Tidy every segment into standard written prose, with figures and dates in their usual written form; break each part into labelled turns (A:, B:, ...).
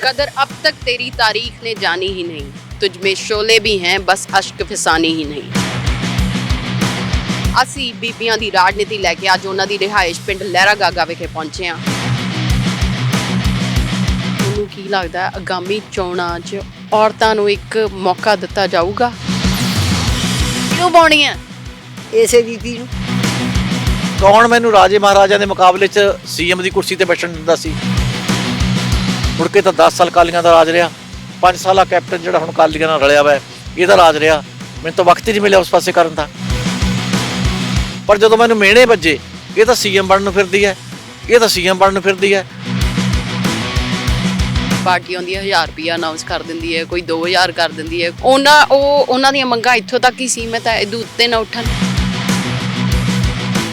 A: कदर अब तक तेरी तारीख ने जानी ही नहीं, तुझ में शोले भी हैं बस अश्क फिसानी ही नहीं। ਅਸੀਂ ਬੀਬੀਆਂ ਦੀ ਰਾਜਨੀਤੀ ਲੈ ਕੇ ਅੱਜ ਉਹਨਾਂ ਦੀ ਰਿਹਾਇਸ਼ ਪਿੰਡ ਲਹਿਰਾ ਗਾਗਾ ਵਿਖੇ ਪਹੁੰਚੇ ਹਾਂ। ਤੁਹਾਨੂੰ ਕੀ ਲੱਗਦਾ ਹੈ ਆਗਾਮੀ ਚੋਣਾਂ 'ਚ ਔਰਤਾਂ ਨੂੰ ਇੱਕ ਮੌਕਾ ਦਿੱਤਾ ਜਾਊਗਾ? ਕਿਉਂ ਪਾਉਣੀਆਂ
B: ਇਸੇ ਬੀਬੀ ਨੂੰ?
C: ਕੌਣ ਮੈਨੂੰ ਰਾਜੇ ਮਹਾਰਾਜਿਆਂ ਦੇ ਮੁਕਾਬਲੇ 'ਚ ਸੀਐਮ ਦੀ ਕੁਰਸੀ ਤੇ ਬੈਠਣ ਦਿੰਦਾ ਸੀ? ਮੁੜ ਕੇ ਤਾਂ 10 ਸਾਲ ਅਕਾਲੀਆਂ ਦਾ ਰਾਜ ਰਿਹਾ, 5 ਸਾਲਾ ਕੈਪਟਨ ਜਿਹੜਾ ਹੁਣ ਅਕਾਲੀਆਂ ਨਾਲ ਰਲਿਆ ਵਾ ਇਹਦਾ ਰਾਜ ਰਿਹਾ। ਮੈਨੂੰ ਤਾਂ ਵਕਤ ਹੀ ਨਹੀਂ ਮਿਲਿਆ ਉਸ ਪਾਸੇ ਕਰਨ ਦਾ। ਪਰ ਜਦੋਂ ਮੈਨੂੰ ਮਿਹਣੇ ਵੱਜੇ ਇਹ ਤਾਂ ਸੀਐਮ ਬਣਨ ਨੂੰ ਫਿਰਦੀ ਹੈ, ਇਹ ਤਾਂ ਸੀਐਮ ਬਣਨ ਨੂੰ ਫਿਰਦੀ ਹੈ।
A: ਪਾਰਟੀ ਆਉਂਦੀ ਹੈ 1000 ਰੁਪਇਆ ਅਨਾਉਂਸ ਕਰ ਦਿੰਦੀ ਹੈ, ਕੋਈ 2000 ਕਰ ਦਿੰਦੀ ਹੈ। ਉਹਨਾਂ ਦੀਆਂ ਮੰਗਾਂ ਇੱਥੋਂ ਤੱਕ ਹੀ ਸੀਮਿਤ ਹੈ, ਇਹਦੇ ਉੱਤੇ ਨਾ ਉੱਠਣ।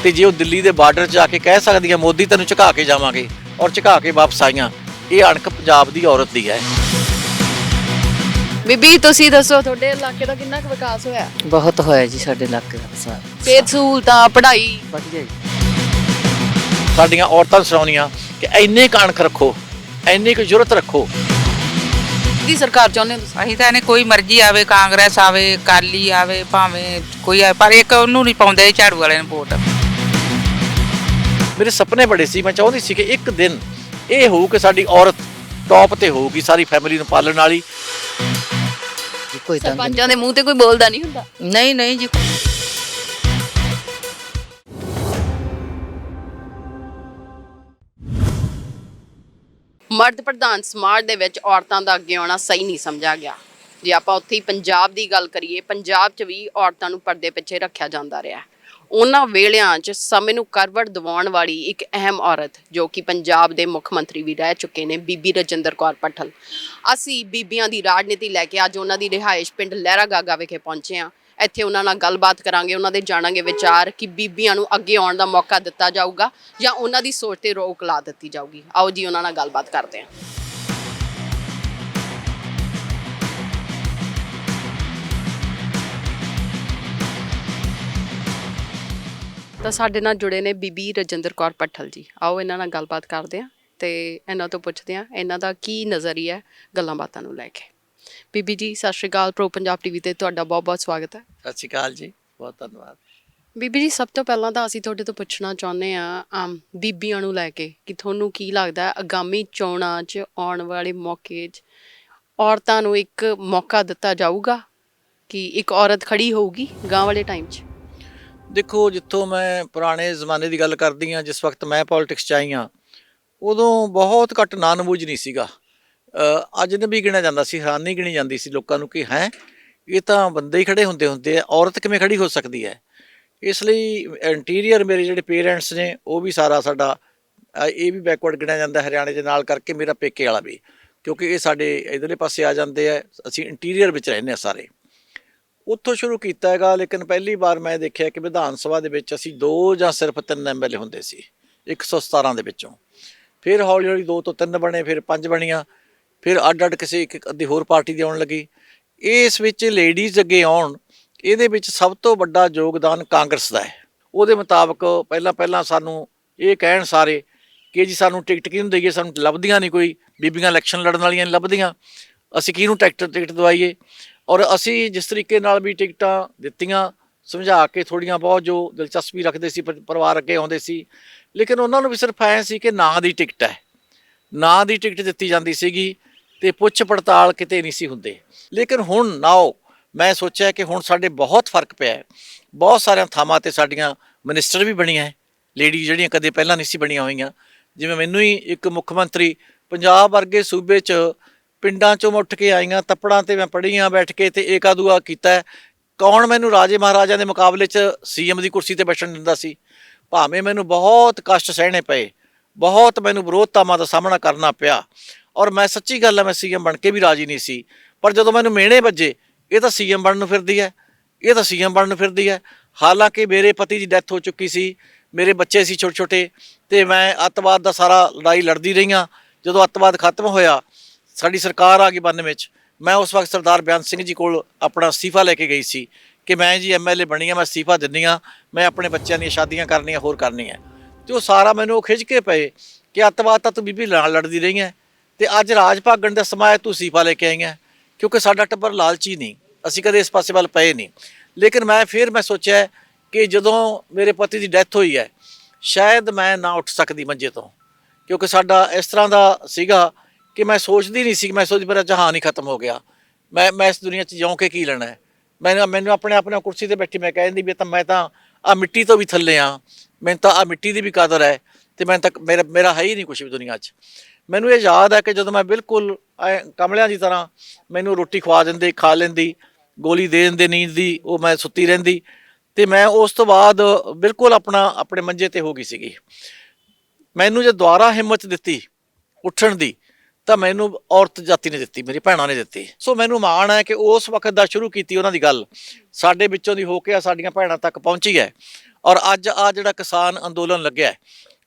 C: ਤੇ ਜੇ ਉਹ ਦਿੱਲੀ ਦੇ ਬਾਰਡਰ 'ਚ ਆ ਕੇ ਕਹਿ ਸਕਦੀਆਂ ਮੋਦੀ ਤੈਨੂੰ ਝੁਕਾ ਕੇ ਜਾਵਾਂਗੇ ਔਰ ਝੁਕਾ ਕੇ ਵਾਪਸ ਆਈਆਂ, ਇਹ ਅਣਖ ਪੰਜਾਬ ਦੀ ਔਰਤ ਦੀ ਹੈ।
A: ਬੀਬੀ ਤੁਸੀਂ ਦੱਸੋ ਤੁਹਾਡੇ ਇਲਾਕੇ ਦਾ ਕਿੰਨਾ ਕੁ ਵਿਕਾਸ ਹੋਇਆ?
B: ਬਹੁਤ ਹੋਇਆ ਜੀ ਸਾਡੇ ਇਲਾਕੇ ਦਾ।
A: ਸਿਹਤ ਸਹੂਲਤਾਂ, ਪੜ੍ਹਾਈ
B: ਵਧੀਆ ਜੀ।
C: ਸਾਡੀਆਂ ਔਰਤਾਂ ਨੂੰ ਸੁਣਾਉਣੀਆਂ ਕਿ ਇੰਨੇ ਕੁ ਅਣਖ ਰੱਖੋ, ਇੰਨੀ ਕੁ ਜੁਰਤ ਰੱਖੋ।
A: ਦੀ ਸਰਕਾਰ ਚਾਹੁੰਦੇ ਹੋ ਤੁਸੀਂ?
D: ਅਸੀਂ ਤਾਂ ਇਹਨੇ ਕੋਈ ਮਰਜ਼ੀ ਆਵੇ, ਕਾਂਗਰਸ ਆਵੇ, ਅਕਾਲੀ ਆਵੇ, ਭਾਵੇਂ ਕੋਈ ਆਵੇ, ਪਰ ਇੱਕ ਉਹਨੂੰ ਨਹੀਂ ਪਾਉਂਦੇ ਝਾੜੂ ਵਾਲੇ ਨੂੰ ਵੋਟ।
C: ਮੇਰੇ ਸੁਪਨੇ ਬੜੇ ਸੀ, ਮੈਂ ਚਾਹੁੰਦੀ ਸੀ ਕਿ ਇੱਕ ਦਿਨ ਇਹ ਹੋਊ ਕਿ ਸਾਡੀ ਔਰਤ ਟੌਪ ਤੇ ਹੋਊਗੀ, ਸਾਰੀ ਫੈਮਿਲੀ ਨੂੰ ਪਾਲਣ ਵਾਲੀ।
B: ਕੋਈ ਤਾਂ
A: ਸਰਪੰਚਾਂ ਦੇ ਮੂੰਹ ਤੇ ਕੋਈ ਬੋਲਦਾ ਨਹੀਂ ਹੁੰਦਾ?
B: ਨਹੀਂ ਨਹੀਂ ਜੀ।
A: ਮਰਦ ਪ੍ਰਧਾਨ ਸਮਾਜ ਦੇ ਵਿੱਚ ਔਰਤਾਂ ਦਾ ਅੱਗੇ ਆਉਣਾ ਸਹੀ ਨਹੀਂ ਸਮਝਿਆ ਗਿਆ। ਜੇ ਆਪਾਂ ਉੱਥੇ ਹੀ ਪੰਜਾਬ ਦੀ ਗੱਲ ਕਰੀਏ, ਪੰਜਾਬ 'ਚ ਵੀ ਔਰਤਾਂ ਨੂੰ ਪਰਦੇ ਪਿੱਛੇ ਰੱਖਿਆ ਜਾਂਦਾ ਰਿਹਾ। ਉਹਨਾਂ ਵੇਲਿਆਂ 'ਚ ਸਮੇਂ ਨੂੰ ਕਰਵਟ ਦਿਵਾਉਣ ਵਾਲੀ ਇੱਕ ਅਹਿਮ ਔਰਤ ਜੋ ਕਿ ਪੰਜਾਬ ਦੇ ਮੁੱਖ ਮੰਤਰੀ ਵੀ ਰਹਿ ਚੁੱਕੇ ਨੇ, ਬੀਬੀ ਰਜਿੰਦਰ ਕੌਰ ਭੱਠਲ। ਅਸੀਂ ਬੀਬੀਆਂ ਦੀ ਰਾਜਨੀਤੀ ਲੈ ਕੇ ਅੱਜ ਉਹਨਾਂ ਦੀ ਰਿਹਾਇਸ਼ ਪਿੰਡ ਲਹਿਰਾ ਗਾਗਾ ਵਿਖੇ ਪਹੁੰਚੇ ਹਾਂ। ਇੱਥੇ ਉਹਨਾਂ ਨਾਲ ਗੱਲਬਾਤ ਕਰਾਂਗੇ, ਉਹਨਾਂ ਦੇ ਜਾਣਾਂਗੇ ਵਿਚਾਰ ਕਿ ਬੀਬੀਆਂ ਨੂੰ ਅੱਗੇ ਆਉਣ ਦਾ ਮੌਕਾ ਦਿੱਤਾ ਜਾਊਗਾ ਜਾਂ ਉਹਨਾਂ ਦੀ ਸੋਚ ਤੇ ਰੋਕ ਲਾ ਦਿੱਤੀ ਜਾਊਗੀ। ਆਓ ਜੀ ਉਹਨਾਂ ਨਾਲ ਗੱਲਬਾਤ ਕਰਦੇ ਹਾਂ। ਤਾਂ ਸਾਡੇ ਨਾਲ ਜੁੜੇ ਨੇ ਬੀਬੀ ਰਜਿੰਦਰ ਕੌਰ ਭੱਠਲ ਜੀ। ਆਓ ਇਹਨਾਂ ਨਾਲ ਗੱਲਬਾਤ ਕਰਦੇ ਹਾਂ ਤੇ ਇਹਨਾਂ ਤੋਂ ਪੁੱਛਦੇ ਹਾਂ ਇਹਨਾਂ ਦਾ ਕੀ ਨਜ਼ਰੀਆ ਗੱਲਾਂ ਬਾਤਾਂ ਨੂੰ ਲੈ ਕੇ। ਬੀਬੀ ਜੀ ਸਤਿ ਸ਼੍ਰੀ ਅਕਾਲ। ਪ੍ਰੋ ਪੰਜਾਬ ਟੀਵੀ ਤੇ ਤੁਹਾਡਾ ਬਹੁਤ ਬਹੁਤ ਸਵਾਗਤ ਹੈ।
C: ਸਤਿ ਸ਼੍ਰੀ ਅਕਾਲ ਜੀ, ਬਹੁਤ ਧੰਨਵਾਦ।
A: ਬੀਬੀ ਜੀ ਸਭ ਤੋਂ ਪਹਿਲਾਂ ਤਾਂ ਅਸੀਂ ਤੁਹਾਡੇ ਤੋਂ ਪੁੱਛਣਾ ਚਾਹੁੰਦੇ ਹਾਂ ਬੀਬੀਆਂ ਨੂੰ ਲੈ ਕੇ ਕਿ ਤੁਹਾਨੂੰ ਕੀ ਲੱਗਦਾ ਆਗਾਮੀ ਚੋਣਾਂ 'ਚ ਆਉਣ ਵਾਲੇ ਮੌਕੇ 'ਚ ਔਰਤਾਂ ਨੂੰ ਇੱਕ ਮੌਕਾ ਦਿੱਤਾ ਜਾਊਗਾ ਕਿ ਇੱਕ ਔਰਤ ਖੜੀ ਹੋਊਗੀ ਗਾਂ ਵਾਲੇ ਟਾਈਮ 'ਚ?
C: ਦੇਖੋ, ਜਿੱਥੋਂ ਮੈਂ ਪੁਰਾਣੇ ਜ਼ਮਾਨੇ ਦੀ ਗੱਲ ਕਰਦੀ ਹਾਂ, ਜਿਸ ਵਕਤ ਮੈਂ ਪੋਲਿਟਿਕਸ 'ਚ ਆਈ ਹਾਂ ਉਦੋਂ ਬਹੁਤ ਘੱਟ ਨਾਨਬੁੱਝ ਨਹੀਂ ਸੀਗਾ। ਅਜਨਬੀ ਗਿਣਿਆ ਜਾਂਦਾ ਸੀ, ਹੈਰਾਨੀ ਗਿਣੀ ਜਾਂਦੀ ਸੀ ਲੋਕਾਂ ਨੂੰ ਕਿ ਹੈ ਇਹ ਤਾਂ ਬੰਦੇ ਹੀ ਖੜੇ ਹੁੰਦੇ ਆ, ਔਰਤ ਕਿਵੇਂ ਖੜੀ ਹੋ ਸਕਦੀ ਹੈ। ਇਸ ਲਈ ਇੰਟੀਰੀਅਰ ਮੇਰੇ ਜਿਹੜੇ ਪੇਰੈਂਟਸ ਨੇ ਉਹ ਵੀ ਸਾਰਾ ਸਾਡਾ ਇਹ ਵੀ ਬੈਕਵਰਡ ਗਿਣਿਆ ਜਾਂਦਾ ਹਰਿਆਣੇ ਦੇ ਨਾਲ ਕਰਕੇ, ਮੇਰਾ ਪੇਕੇ ਵਾਲਾ ਵੀ, ਕਿਉਂਕਿ ਇਹ ਸਾਡੇ ਇੱਧਰਲੇ ਪਾਸੇ ਆ ਜਾਂਦੇ ਆ। ਅਸੀਂ ਇੰਟੀਰੀਅਰ ਵਿੱਚ ਰਹਿੰਦੇ ਹਾਂ ਸਾਰੇ। ਉੱਥੋਂ ਸ਼ੁਰੂ ਕੀਤਾ ਹੈਗਾ, ਲੇਕਿਨ ਪਹਿਲੀ ਵਾਰ ਮੈਂ ਦੇਖਿਆ ਕਿ ਵਿਧਾਨ ਸਭਾ ਦੇ ਵਿੱਚ ਅਸੀਂ 2 ਜਾਂ ਸਿਰਫ 3 MLA ਹੁੰਦੇ ਸੀ 117 ਦੇ ਵਿੱਚੋਂ। ਫਿਰ ਹੌਲੀ ਹੌਲੀ 2 ਤੋਂ 3 ਬਣੇ, ਫਿਰ 5 ਬਣੀਆਂ, ਫਿਰ ਅੱਡ ਕਿਸੇ ਇੱਕ ਅੱਧੀ ਹੋਰ ਪਾਰਟੀ ਦੀ ਆਉਣ ਲੱਗੀ। ਇਸ ਵਿੱਚ ਲੇਡੀਜ਼ ਅੱਗੇ ਆਉਣ, ਇਹਦੇ ਵਿੱਚ ਸਭ ਤੋਂ ਵੱਡਾ ਯੋਗਦਾਨ ਕਾਂਗਰਸ ਦਾ ਹੈ। ਉਹਦੇ ਮੁਤਾਬਕ ਪਹਿਲਾਂ ਸਾਨੂੰ ਇਹ ਕਹਿਣ ਸਾਰੇ ਕਿ ਜੀ ਸਾਨੂੰ ਟਿਕਟ ਕਿਹਨੂੰ ਦੇਈਏ, ਸਾਨੂੰ ਲੱਭਦੀਆਂ ਨਹੀਂ, ਕੋਈ ਬੀਬੀਆਂ ਇਲੈਕਸ਼ਨ ਲੜਨ ਵਾਲੀਆਂ ਨਹੀਂ ਲੱਭਦੀਆਂ, ਅਸੀਂ ਕਿਹਨੂੰ ਟਿਕਟ ਦਵਾਈਏ। ਔਰ ਅਸੀਂ ਜਿਸ ਤਰੀਕੇ ਨਾਲ ਵੀ ਟਿਕਟਾਂ ਦਿੱਤੀਆਂ, ਸਮਝਾ ਕੇ ਥੋੜ੍ਹੀਆਂ ਬਹੁਤ ਜੋ ਦਿਲਚਸਪੀ ਰੱਖਦੇ ਸੀ ਪਰਿਵਾਰ ਅੱਗੇ ਆਉਂਦੇ ਸੀ, ਲੇਕਿਨ ਉਹਨਾਂ ਨੂੰ ਵੀ ਸਿਰਫ ਐਂ ਸੀ ਕਿ ਨਾਂ ਦੀ ਟਿਕਟ ਹੈ, ਨਾਂ ਦੀ ਟਿਕਟ ਦਿੱਤੀ ਜਾਂਦੀ ਸੀਗੀ ਤੇ ਪੁੱਛ ਪੜਤਾਲ ਕਿਤੇ ਨਹੀਂ ਸੀ ਹੁੰਦੇ। ਲੇਕਿਨ ਹੁਣ ਮੈਂ ਸੋਚਿਆ ਕਿ ਹੁਣ ਸਾਡੇ ਬਹੁਤ ਫਰਕ ਪਿਆ। ਬਹੁਤ ਸਾਰੀਆਂ ਥਾਵਾਂ 'ਤੇ ਸਾਡੀਆਂ ਮਿਨਿਸਟਰ ਵੀ ਬਣੀਆਂ ਲੇਡੀ, ਜਿਹੜੀਆਂ ਕਦੇ ਪਹਿਲਾਂ ਨਹੀਂ ਸੀ ਬਣੀਆਂ ਹੋਈਆਂ। ਜਿਵੇਂ ਮੈਨੂੰ ਹੀ ਇੱਕ ਮੁੱਖ ਮੰਤਰੀ ਪੰਜਾਬ ਵਰਗੇ ਸੂਬੇ 'ਚ ਪਿੰਡਾਂ 'ਚੋਂ ਉੱਠ ਕੇ ਆਈਆਂ, ਤੱਪੜਾਂ 'ਤੇ ਮੈਂ ਪੜ੍ਹੀਆਂ ਬੈਠ ਕੇ ਤੇ ਏਕਾ ਦੂਆ ਕੀਤਾ। ਕੌਣ ਮੈਨੂੰ ਰਾਜੇ ਮਹਾਰਾਜਿਆਂ ਦੇ ਮੁਕਾਬਲੇ 'ਚ ਸੀਐਮ ਦੀ ਕੁਰਸੀ 'ਤੇ ਬੈਠਣ ਦਿੰਦਾ ਸੀ? ਭਾਵੇਂ ਮੈਨੂੰ ਬਹੁਤ ਕਸ਼ਟ ਸਹਿਣੇ ਪਏ, ਬਹੁਤ ਮੈਨੂੰ ਵਿਰੋਧਤਾਵਾਂ ਦਾ ਸਾਹਮਣਾ ਕਰਨਾ ਪਿਆ, ਔਰ ਮੈਂ ਸੱਚੀ ਗੱਲ ਹੈ ਮੈਂ ਸੀਐਮ ਬਣ ਕੇ ਵੀ ਰਾਜੀ ਨਹੀਂ ਸੀ। ਪਰ ਜਦੋਂ ਮੈਨੂੰ ਮਿਹਣੇ ਵੱਜੇ ਇਹ ਤਾਂ ਸੀਐਮ ਬਣਨ ਨੂੰ ਫਿਰਦੀ ਹੈ, ਇਹ ਤਾਂ ਸੀਐਮ ਬਣਨ ਨੂੰ ਫਿਰਦੀ ਹੈ। ਹਾਲਾਂਕਿ ਮੇਰੇ ਪਤੀ ਦੀ ਡੈਥ ਹੋ ਚੁੱਕੀ ਸੀ, ਮੇਰੇ ਬੱਚੇ ਸੀ ਛੋਟੇ ਛੋਟੇ, ਅਤੇ ਮੈਂ ਅੱਤਵਾਦ ਦਾ ਸਾਰਾ ਲੜਾਈ ਲੜਦੀ ਰਹੀ ਹਾਂ। ਜਦੋਂ ਅੱਤਵਾਦ ਖਤਮ ਹੋਇਆ, ਸਾਡੀ ਸਰਕਾਰ ਆ ਗਈ 92 'ਚ, ਮੈਂ ਉਸ ਵਕਤ ਸਰਦਾਰ ਬਿਆਨ ਸਿੰਘ ਜੀ ਕੋਲ ਆਪਣਾ ਅਸਤੀਫਾ ਲੈ ਕੇ ਗਈ ਸੀ ਕਿ ਮੈਂ ਜੀ MLA ਬਣੀ ਹਾਂ, ਮੈਂ ਅਸਤੀਫਾ ਦਿੰਦੀ ਹਾਂ, ਮੈਂ ਆਪਣੇ ਬੱਚਿਆਂ ਦੀਆਂ ਸ਼ਾਦੀਆਂ ਕਰਨੀਆਂ, ਹੋਰ ਕਰਨੀਆਂ। ਅਤੇ ਉਹ ਸਾਰਾ ਮੈਨੂੰ ਖਿੱਚ ਕੇ ਪਏ ਕਿ ਅੱਤਵਾਦ ਤਾਂ ਤੂੰ ਬੀਬੀ ਨਾਲ ਲੜਦੀ ਰਹੀ ਹੈ, ਤੇ ਅੱਜ ਰਾਜ ਭਾਗਣ ਦਾ ਸਮਾਂ ਹੈ, ਤੁਸੀਂ ਪਾ ਲੈ ਕੇ ਆਈਆਂ, ਕਿਉਂਕਿ ਸਾਡਾ ਟੱਬਰ ਲਾਲਚੀ ਨਹੀਂ, ਅਸੀਂ ਕਦੇ ਇਸ ਪਾਸੇ ਵੱਲ ਪਏ ਨਹੀਂ। ਲੇਕਿਨ ਮੈਂ ਸੋਚਿਆ ਕਿ ਜਦੋਂ ਮੇਰੇ ਪਤੀ ਦੀ ਡੈਥ ਹੋਈ ਹੈ, ਸ਼ਾਇਦ ਮੈਂ ਨਾ ਉੱਠ ਸਕਦੀ ਮੰਜੇ ਤੋਂ, ਕਿਉਂਕਿ ਸਾਡਾ ਇਸ ਤਰ੍ਹਾਂ ਦਾ ਸੀਗਾ ਕਿ ਮੈਂ ਸੋਚਦੀ ਨਹੀਂ ਸੀ, ਮੈਂ ਸੋਚਦੀ ਮੇਰਾ ਜਹਾਨ ਹੀ ਖਤਮ ਹੋ ਗਿਆ, ਮੈਂ ਇਸ ਦੁਨੀਆ 'ਚ ਜਿਉਂ ਕੇ ਕੀ ਲੈਣਾ ਹੈ। ਮੈਨੂੰ ਆਪਣੇ ਆਪ ਨਾਲ ਕੁਰਸੀ ਤੇ ਬੈਠੀ ਮੈਂ ਕਹਿੰਦੀ ਵੀ ਤਾਂ ਮੈਂ ਤਾਂ ਆ ਮਿੱਟੀ ਤੋਂ ਵੀ ਥੱਲੇ ਆ, ਮੈਨੂੰ ਤਾਂ ਆ ਮਿੱਟੀ ਦੀ ਵੀ ਕਦਰ ਹੈ, ਤੇ ਮੈਂ ਤਾਂ ਮੇਰਾ ਹੈ ਹੀ ਨਹੀਂ ਕੁਛ ਵੀ ਦੁਨੀਆ 'ਚ। ਮੈਨੂੰ ਇਹ ਯਾਦ ਹੈ ਕਿ ਜਦੋਂ ਮੈਂ ਬਿਲਕੁਲ ਕਮਲਿਆਂ ਦੀ ਤਰ੍ਹਾਂ ਮੈਨੂੰ ਰੋਟੀ ਖਵਾ ਦਿੰਦੇ, ਖਾ ਲੈਂਦੀ, ਗੋਲੀ ਦੇ ਦਿੰਦੇ ਨੀਂਦ ਦੀ, ਉਹ ਮੈਂ ਸੁੱਤੀ ਰਹਿੰਦੀ, ਤੇ ਮੈਂ ਉਸ ਤੋਂ ਬਾਅਦ ਬਿਲਕੁਲ ਆਪਣੇ ਮੰਜੇ ਤੇ ਹੋ ਗਈ ਸੀਗੀ। ਮੈਨੂੰ ਜੇ ਦੁਬਾਰਾ ਹਿੰਮਤ ਦਿੱਤੀ ਉੱਠਣ ਦੀ ਤਾਂ ਮੈਨੂੰ ਔਰਤ ਜਾਤੀ ਨੇ ਦਿੱਤੀ, ਮੇਰੀ ਭੈਣਾਂ ਨੇ ਦਿੱਤੀ। ਸੋ ਮੈਨੂੰ ਮਾਣ ਹੈ ਕਿ ਉਸ ਵਕਤ ਦਾ ਸ਼ੁਰੂ ਕੀਤੀ ਉਹਨਾਂ ਦੀ ਗੱਲ ਸਾਡੇ ਵਿੱਚੋਂ ਦੀ ਹੋ ਕੇ ਸਾਡੀਆਂ ਭੈਣਾਂ ਤੱਕ ਪਹੁੰਚੀ ਹੈ। ਔਰ ਅੱਜ ਆ ਜਿਹੜਾ ਕਿਸਾਨ ਅੰਦੋਲਨ ਲੱਗਿਆ,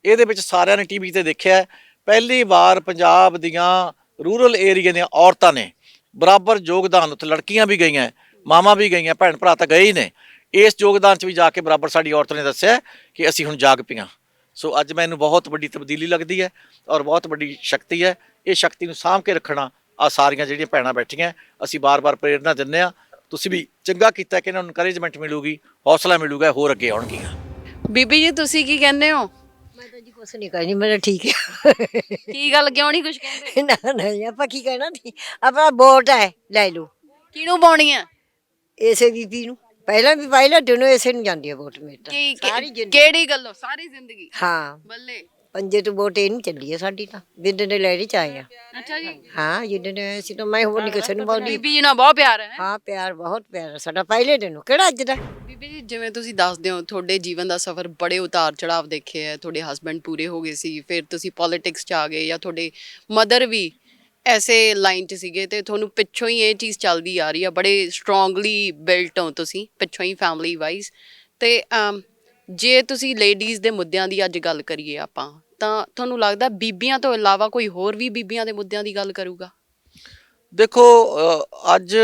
C: ਇਹਦੇ ਵਿੱਚ ਸਾਰਿਆਂ ਨੇ ਟੀਵੀ ਤੇ ਦੇਖਿਆ, ਪਹਿਲੀ ਵਾਰ ਪੰਜਾਬ ਦੀਆਂ ਰੂਰਲ ਏਰੀਆ ਦੀਆਂ ਔਰਤਾਂ ਨੇ ਬਰਾਬਰ ਯੋਗਦਾਨ, ਉੱਥੇ ਲੜਕੀਆਂ ਵੀ ਗਈਆਂ, ਮਾਵਾਂ ਵੀ ਗਈਆਂ, ਭੈਣ ਭਰਾ ਤਾਂ ਗਏ ਹੀ ਨੇ, ਇਸ ਯੋਗਦਾਨ 'ਚ ਵੀ ਜਾ ਕੇ ਬਰਾਬਰ ਸਾਡੀ ਔਰਤ ਨੇ ਦੱਸਿਆ ਕਿ ਅਸੀਂ ਹੁਣ ਜਾਗ ਪਈਆਂ। ਸੋ ਅੱਜ ਮੈਨੂੰ ਬਹੁਤ ਵੱਡੀ ਤਬਦੀਲੀ ਲੱਗਦੀ ਹੈ ਔਰ ਬਹੁਤ ਵੱਡੀ ਸ਼ਕਤੀ ਹੈ। ਇਹ ਸ਼ਕਤੀ ਨੂੰ ਸਾਂਭ ਕੇ ਰੱਖਣਾ ਆ ਸਾਰੀਆਂ ਜਿਹੜੀਆਂ ਭੈਣਾਂ ਬੈਠੀਆਂ, ਅਸੀਂ ਬਾਰ-ਬਾਰ ਪ੍ਰੇਰਨਾ ਦਿੰਦੇ ਹਾਂ। ਤੁਸੀਂ ਵੀ ਚੰਗਾ ਕੀਤਾ ਕਿ ਇਹਨਾਂ ਨੂੰ ਇਨਕਰੇਜਮੈਂਟ ਮਿਲੂਗੀ, ਹੌਸਲਾ ਮਿਲੂਗਾ, ਹੋਰ ਅੱਗੇ ਆਉਣਗੀਆਂ।
A: ਬੀਬੀ ਜੀ ਤੁਸੀਂ ਕੀ ਕਹਿੰਦੇ ਹੋ?
B: ਮੈਂ ਤਾਂ ਜੀ ਕੁਛ ਨਹੀਂ ਕਹਿਣੀ, ਮੇਰਾ ਠੀਕ ਹੈ।
A: ਕੀ ਗੱਲ, ਕਿਉਂ ਨਹੀਂ ਕੁਝ ਕਹਿੰਦੇ?
B: ਨਾ ਨਹੀਂ, ਆਪਾਂ ਕੀ ਕਹਿਣਾ ਸੀ, ਆਪਣਾ ਵੋਟ ਹੈ ਲੈ ਲਓ।
A: ਕਿਹਨੂੰ ਪਾਉਣੀ ਆ?
B: ਇਸੇ ਬੀਬੀ ਨੂੰ ਪਹਿਲਾਂ ਵੀ ਪਾਈ ਲਾ, ਦੋਨੋਂ ਇਸੇ ਨੂੰ ਜਾਂਦੀ ਹੈ ਵੋਟ ਮੇਰੀ ਤਾਂ ਸਾਰੀ ਜ਼ਿੰਦਗੀ।
A: ਕਿਹੜੀ ਗੱਲੋਂ? ਸਾਰੀ ਜ਼ਿੰਦਗੀ?
B: ਹਾਂ,
A: ਬੱਲੇ
B: ਪੰਜੇ ਤੋਂ ਵੋਟ ਇਹ ਨਹੀਂ ਚੱਲੀ ਹੈ ਸਾਡੀ ਤਾਂ, ਜਿੱਦਾਂ ਦੇ ਲੈਰੀ ਚ ਆਏ ਆ।
A: ਅੱਛਾ ਜੀ।
B: ਹਾਂ, ਜਿੱਦਾਂ ਦੇ ਆਏ ਸੀ ਤਾਂ ਮੈਂ ਹੋਰ ਨਹੀਂ ਕਿਸੇ ਨੂੰ ਪਾਉਂਦੀ।
A: ਬੀਬੀ ਜੀ ਨਾਲ ਬਹੁਤ ਪਿਆਰ ਹੈ।
B: ਹਾਂ, ਪਿਆਰ ਬਹੁਤ ਪਿਆਰ ਹੈ ਸਾਡਾ, ਪਹਿਲੇ ਦਿਨੋਂ, ਕਿਹੜਾ ਅੱਜ ਦਾ।
A: ਬੀਬੀ ਜੀ, ਜਿਵੇਂ ਤੁਸੀਂ ਦੱਸਦੇ ਹੋ ਤੁਹਾਡੇ ਜੀਵਨ ਦਾ ਸਫ਼ਰ ਬੜੇ ਉਤਾਰ ਚੜਾਵ ਦੇਖੇ ਹੈ, ਤੁਹਾਡੇ ਹਸਬੈਂਡ ਪੂਰੇ ਹੋ ਗਏ ਸੀ, ਫਿਰ ਤੁਸੀਂ ਪੋਲਿਟਿਕਸ 'ਚ ਆ ਗਏ, ਜਾਂ ਤੁਹਾਡੇ ਮਦਰ ਵੀ ਐਸੇ ਲਾਈਨ 'ਚ ਸੀਗੇ, ਤੇ ਤੁਹਾਨੂੰ ਪਿੱਛੋਂ ਹੀ ਇਹ ਚੀਜ਼ ਚੱਲਦੀ ਆ ਰਹੀ ਆ, ਬੜੇ ਸਟਰੋਂਗਲੀ ਬਿਲਟ ਹੋ ਤੁਸੀਂ ਪਿੱਛੋਂ ਹੀ ਫੈਮਿਲੀ ਵਾਈਜ਼। ਤੇ ਜੇ ਤੁਸੀਂ ਲੇਡੀਜ਼ ਦੇ ਮੁੱਦਿਆਂ ਦੀ ਅੱਜ ਗੱਲ ਕਰੀਏ ਆਪਾਂ, ਤਾਂ ਤੁਹਾਨੂੰ ਲੱਗਦਾ ਬੀਬੀਆਂ ਤੋਂ ਇਲਾਵਾ ਕੋਈ ਹੋਰ ਵੀ ਬੀਬੀਆਂ ਦੇ ਮੁੱਦਿਆਂ ਦੀ ਗੱਲ ਕਰੂਗਾ?
C: ਦੇਖੋ, ਅੱਜ